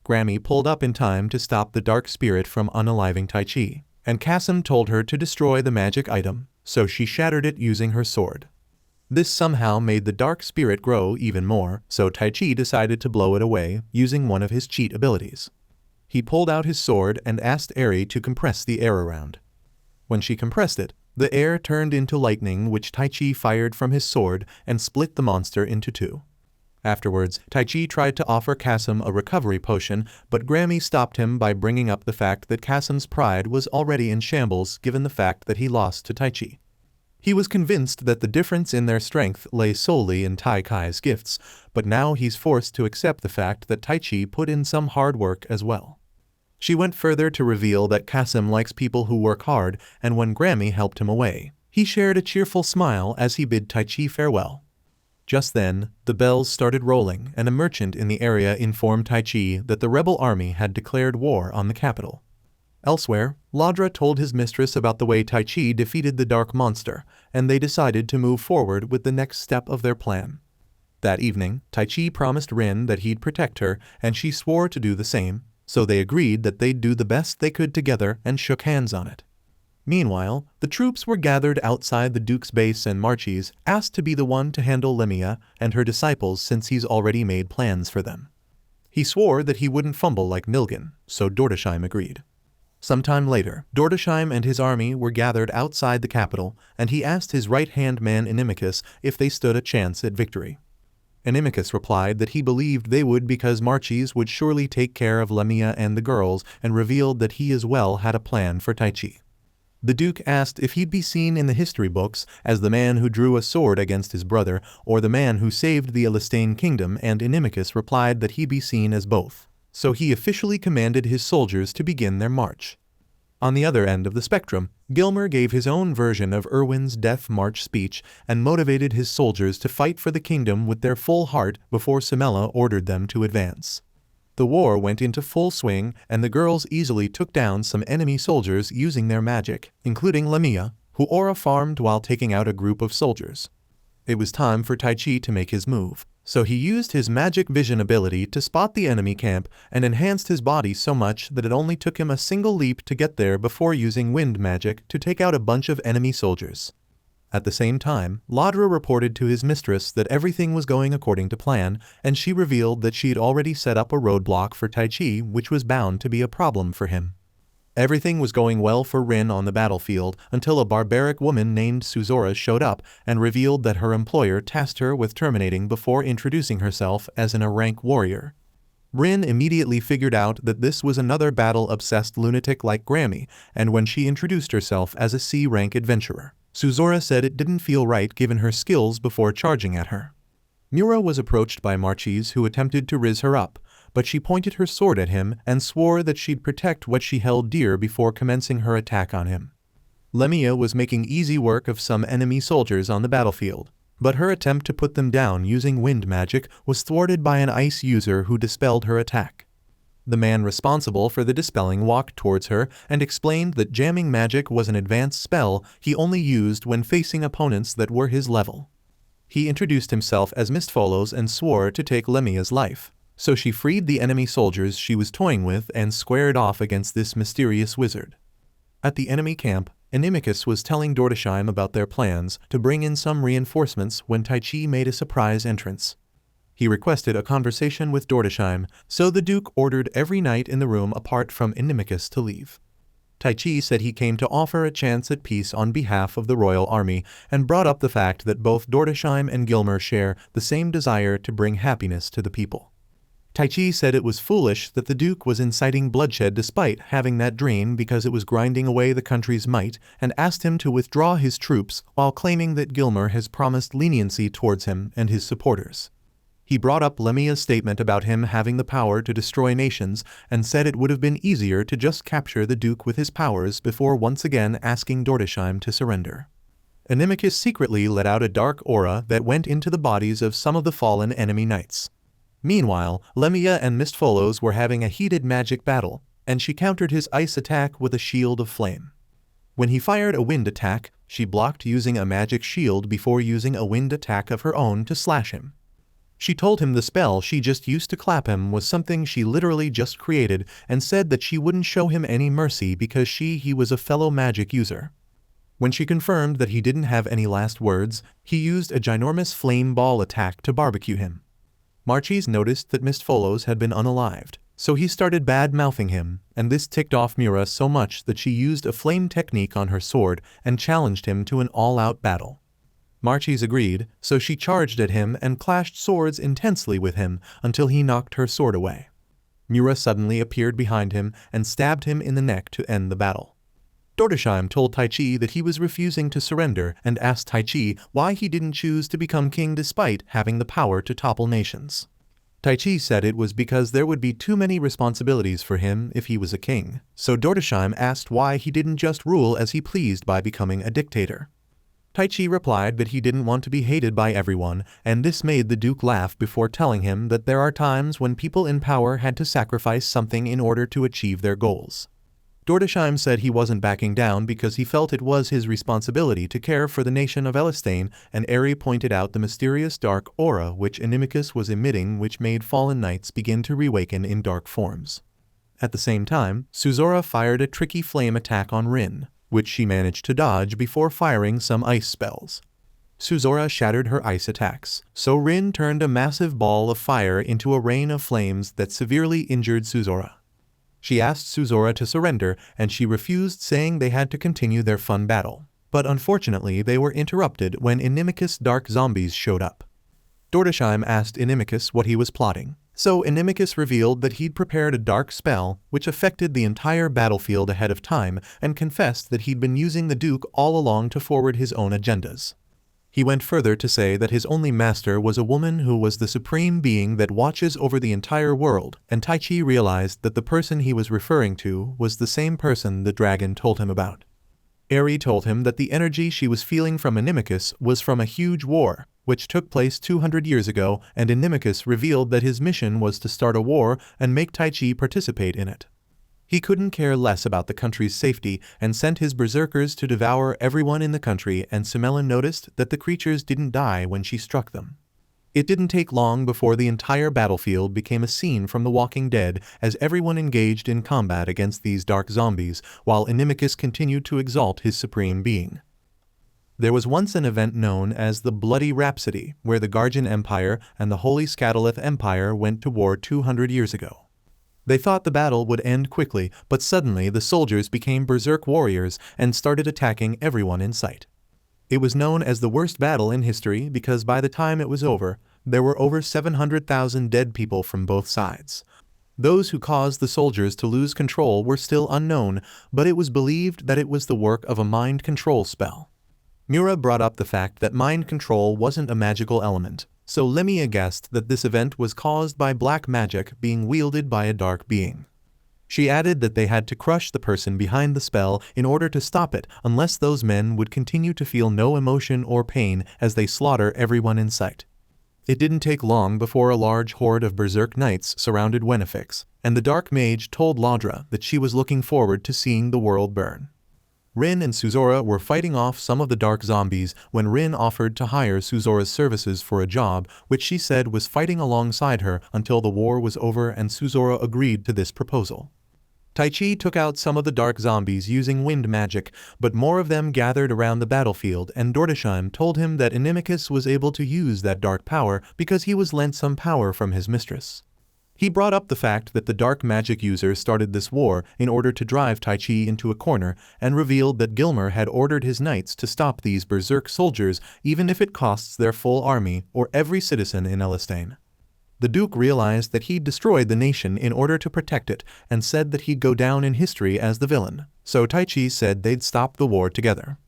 Grammy pulled up in time to stop the dark spirit from unaliving Taichi, and Kasum told her to destroy the magic item, so she shattered it using her sword. This somehow made the dark spirit grow even more, so Taichi decided to blow it away using one of his cheat abilities. He pulled out his sword and asked Eri to compress the air around. When she compressed it, the air turned into lightning, which Taichi fired from his sword and split the monster into two. Afterwards, Taichi tried to offer Kasum a recovery potion, but Grammy stopped him by bringing up the fact that Kasum's pride was already in shambles given the fact that he lost to Taichi. He was convinced that the difference in their strength lay solely in Taikai's gifts, but now he's forced to accept the fact that Taichi put in some hard work as well. She went further to reveal that Kasum likes people who work hard, and when Grammy helped him away, he shared a cheerful smile as he bid Taichi farewell. Just then, the bells started rolling, and a merchant in the area informed Taichi that the rebel army had declared war on the capital. Elsewhere, Ladra told his mistress about the way Taichi defeated the dark monster, and they decided to move forward with the next step of their plan. That evening, Taichi promised Rin that he'd protect her, and she swore to do the same, so they agreed that they'd do the best they could together and shook hands on it. Meanwhile, the troops were gathered outside the Duke's base, and Marchis asked to be the one to handle Lemia and her disciples since he's already made plans for them. He swore that he wouldn't fumble like Nilgen, so Dordesheim agreed. Sometime later, Dordesheim and his army were gathered outside the capital, and he asked his right-hand man Inimicus if they stood a chance at victory. Inimicus replied that he believed they would because Marchis would surely take care of Lemia and the girls, and revealed that he as well had a plan for Taichi. The Duke asked if he'd be seen in the history books as the man who drew a sword against his brother or the man who saved the Elistane kingdom, and Inimicus replied that he'd be seen as both. So he officially commanded his soldiers to begin their march. On the other end of the spectrum, Gilmer gave his own version of Erwin's death march speech and motivated his soldiers to fight for the kingdom with their full heart before Samela ordered them to advance. The war went into full swing, and the girls easily took down some enemy soldiers using their magic, including Lemia, who aura farmed while taking out a group of soldiers. It was time for Taichi to make his move, so he used his magic vision ability to spot the enemy camp and enhanced his body so much that it only took him a single leap to get there before using wind magic to take out a bunch of enemy soldiers. At the same time, Ladra reported to his mistress that everything was going according to plan, and she revealed that she'd already set up a roadblock for Taichi which was bound to be a problem for him. Everything was going well for Rin on the battlefield until a barbaric woman named Suzora showed up and revealed that her employer tasked her with terminating before introducing herself as an A-rank warrior. Rin immediately figured out that this was another battle-obsessed lunatic like Grammy, and when she introduced herself as a C-rank adventurer, Suzora said it didn't feel right given her skills before charging at her. Mura was approached by Marchese, who attempted to riz her up, but she pointed her sword at him and swore that she'd protect what she held dear before commencing her attack on him. Lemia was making easy work of some enemy soldiers on the battlefield, but her attempt to put them down using wind magic was thwarted by an ice user who dispelled her attack. The man responsible for the dispelling walked towards her and explained that jamming magic was an advanced spell he only used when facing opponents that were his level. He introduced himself as Mistfollows and swore to take Lemia's life, so she freed the enemy soldiers she was toying with and squared off against this mysterious wizard. At the enemy camp, Inimicus was telling Dordesheim about their plans to bring in some reinforcements when Taichi made a surprise entrance. He requested a conversation with Dordesheim, so the Duke ordered every knight in the room apart from Inimicus to leave. Taichi said he came to offer a chance at peace on behalf of the royal army and brought up the fact that both Dordesheim and Gilmer share the same desire to bring happiness to the people. Taichi said it was foolish that the Duke was inciting bloodshed despite having that dream because it was grinding away the country's might, and asked him to withdraw his troops while claiming that Gilmer has promised leniency towards him and his supporters. He brought up Lemia's statement about him having the power to destroy nations and said it would have been easier to just capture the Duke with his powers before once again asking Dordesheim to surrender. Inimicus secretly let out a dark aura that went into the bodies of some of the fallen enemy knights. Meanwhile, Lemia and Mistfollows were having a heated magic battle, and she countered his ice attack with a shield of flame. When he fired a wind attack, she blocked using a magic shield before using a wind attack of her own to slash him. She told him the spell she just used to clap him was something she literally just created and said that she wouldn't show him any mercy because he was a fellow magic user. When she confirmed that he didn't have any last words, he used a ginormous flame ball attack to barbecue him. Marchese noticed that Mistfollows had been unalived, so he started bad-mouthing him, and this ticked off Mura so much that she used a flame technique on her sword and challenged him to an all-out battle. Marchese agreed, so she charged at him and clashed swords intensely with him until he knocked her sword away. Mura suddenly appeared behind him and stabbed him in the neck to end the battle. Dordesheim told Taichi that he was refusing to surrender and asked Taichi why he didn't choose to become king despite having the power to topple nations. Taichi said it was because there would be too many responsibilities for him if he was a king, so Dordesheim asked why he didn't just rule as he pleased by becoming a dictator. Taichi replied that he didn't want to be hated by everyone, and this made the Duke laugh before telling him that there are times when people in power had to sacrifice something in order to achieve their goals. Dordesheim said he wasn't backing down because he felt it was his responsibility to care for the nation of Elistane, and Eri pointed out the mysterious dark aura which Inimicus was emitting, which made fallen knights begin to reawaken in dark forms. At the same time, Suzora fired a tricky flame attack on Rin, which she managed to dodge before firing some ice spells. Suzora shattered her ice attacks, so Rin turned a massive ball of fire into a rain of flames that severely injured Suzora. She asked Suzora to surrender, and she refused, saying they had to continue their fun battle. But unfortunately they were interrupted when Inimicus' dark zombies showed up. Dordesheim asked Inimicus what he was plotting, so Inimicus revealed that he'd prepared a dark spell which affected the entire battlefield ahead of time and confessed that he'd been using the Duke all along to forward his own agendas. He went further to say that his only master was a woman who was the supreme being that watches over the entire world, and Taichi realized that the person he was referring to was the same person the dragon told him about. Eri told him that the energy she was feeling from Inimicus was from a huge war, which took place 200 years ago, and Inimicus revealed that his mission was to start a war and make Taichi participate in it. He couldn't care less about the country's safety and sent his berserkers to devour everyone in the country, and Simelin noticed that the creatures didn't die when she struck them. It didn't take long before the entire battlefield became a scene from The Walking Dead as everyone engaged in combat against these dark zombies, while Inimicus continued to exalt his supreme being. There was once an event known as the Bloody Rhapsody, where the Gargan Empire and the Holy Scatolith Empire went to war 200 years ago. They thought the battle would end quickly, but suddenly the soldiers became berserk warriors and started attacking everyone in sight. It was known as the worst battle in history because by the time it was over, there were over 700,000 dead people from both sides. Those who caused the soldiers to lose control were still unknown, but it was believed that it was the work of a mind control spell. Mura brought up the fact that mind control wasn't a magical element, so Lemia guessed that this event was caused by black magic being wielded by a dark being. She added that they had to crush the person behind the spell in order to stop it, unless those men would continue to feel no emotion or pain as they slaughter everyone in sight. It didn't take long before a large horde of berserk knights surrounded Wenifix, and the dark mage told Laudra that she was looking forward to seeing the world burn. Rin and Suzora were fighting off some of the dark zombies when Rin offered to hire Suzora's services for a job, which she said was fighting alongside her until the war was over, and Suzora agreed to this proposal. Taichi took out some of the dark zombies using wind magic, but more of them gathered around the battlefield, and Dordesheim told him that Inimicus was able to use that dark power because he was lent some power from his mistress. He brought up the fact that the dark magic user started this war in order to drive Taichi into a corner, and revealed that Gilmer had ordered his knights to stop these berserk soldiers even if it costs their full army or every citizen in Elistane. The Duke realized that he'd destroyed the nation in order to protect it and said that he'd go down in history as the villain, so Taichi said they'd stop the war together.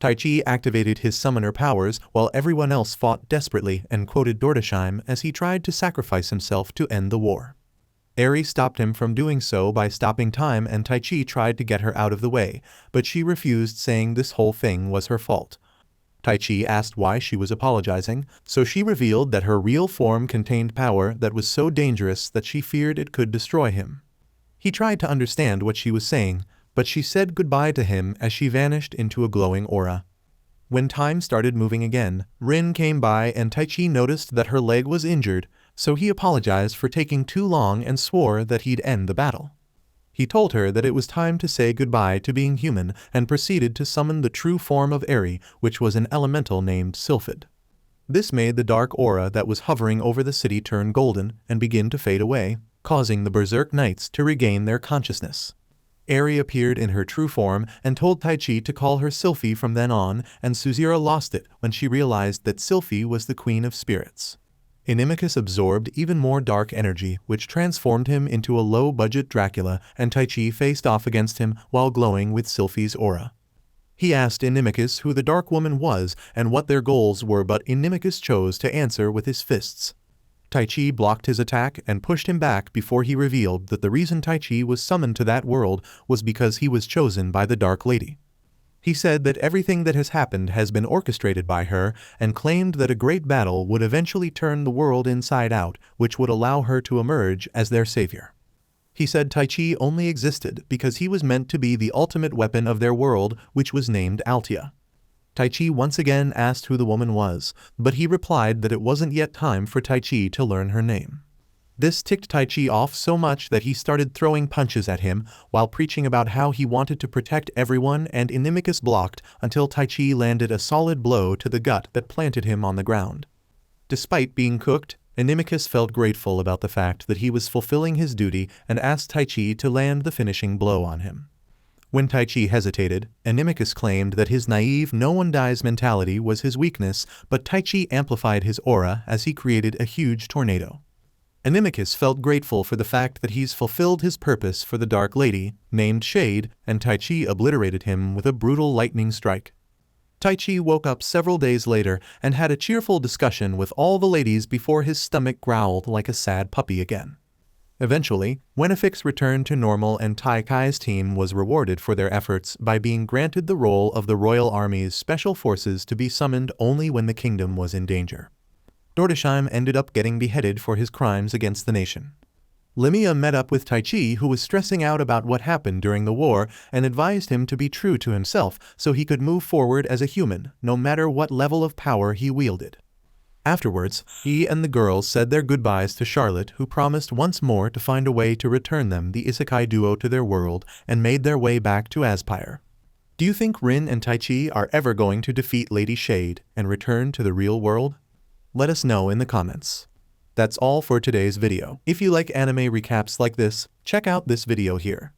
Taichi activated his summoner powers while everyone else fought desperately and quoted Dordesheim as he tried to sacrifice himself to end the war. Eri stopped him from doing so by stopping time, and Taichi tried to get her out of the way, but she refused, saying this whole thing was her fault. Taichi asked why she was apologizing, so she revealed that her real form contained power that was so dangerous that she feared it could destroy him. He tried to understand what she was saying, but she said goodbye to him as she vanished into a glowing aura. When time started moving again, Rin came by and Taichi noticed that her leg was injured, so he apologized for taking too long and swore that he'd end the battle. He told her that it was time to say goodbye to being human and proceeded to summon the true form of Eri, which was an elemental named Sylphid. This made the dark aura that was hovering over the city turn golden and begin to fade away, causing the berserk knights to regain their consciousness. Eri appeared in her true form and told Taichi to call her Sylphie from then on, and Suzira lost it when she realized that Sylphie was the queen of spirits. Inimicus absorbed even more dark energy, which transformed him into a low-budget Dracula, and Taichi faced off against him while glowing with Sylphie's aura. He asked Inimicus who the Dark Woman was and what their goals were, but Inimicus chose to answer with his fists. Taichi blocked his attack and pushed him back before he revealed that the reason Taichi was summoned to that world was because he was chosen by the Dark Lady. He said that everything that has happened has been orchestrated by her, and claimed that a great battle would eventually turn the world inside out, which would allow her to emerge as their savior. He said Taichi only existed because he was meant to be the ultimate weapon of their world, which was named Altia. Taichi once again asked who the woman was, but he replied that it wasn't yet time for Taichi to learn her name. This ticked Taichi off so much that he started throwing punches at him while preaching about how he wanted to protect everyone, and Inimicus blocked until Taichi landed a solid blow to the gut that planted him on the ground. Despite being cooked, Inimicus felt grateful about the fact that he was fulfilling his duty and asked Taichi to land the finishing blow on him. When Taichi hesitated, Inimicus claimed that his naive no-one-dies mentality was his weakness, but Taichi amplified his aura as he created a huge tornado. Inimicus felt grateful for the fact that he's fulfilled his purpose for the Dark Lady, named Shade, and Taichi obliterated him with a brutal lightning strike. Taichi woke up several days later and had a cheerful discussion with all the ladies before his stomach growled like a sad puppy again. Eventually, Wenifix returned to normal, and Taikai's team was rewarded for their efforts by being granted the role of the Royal Army's special forces to be summoned only when the kingdom was in danger. Dordesheim ended up getting beheaded for his crimes against the nation. Lemia met up with Taichi, who was stressing out about what happened during the war, and advised him to be true to himself so he could move forward as a human, no matter what level of power he wielded. Afterwards, he and the girls said their goodbyes to Charlotte, who promised once more to find a way to return them, the Isekai duo, to their world, and made their way back to Aspire. Do you think Rin and Taichi are ever going to defeat Lady Shade and return to the real world? Let us know in the comments. That's all for today's video. If you like anime recaps like this, check out this video here.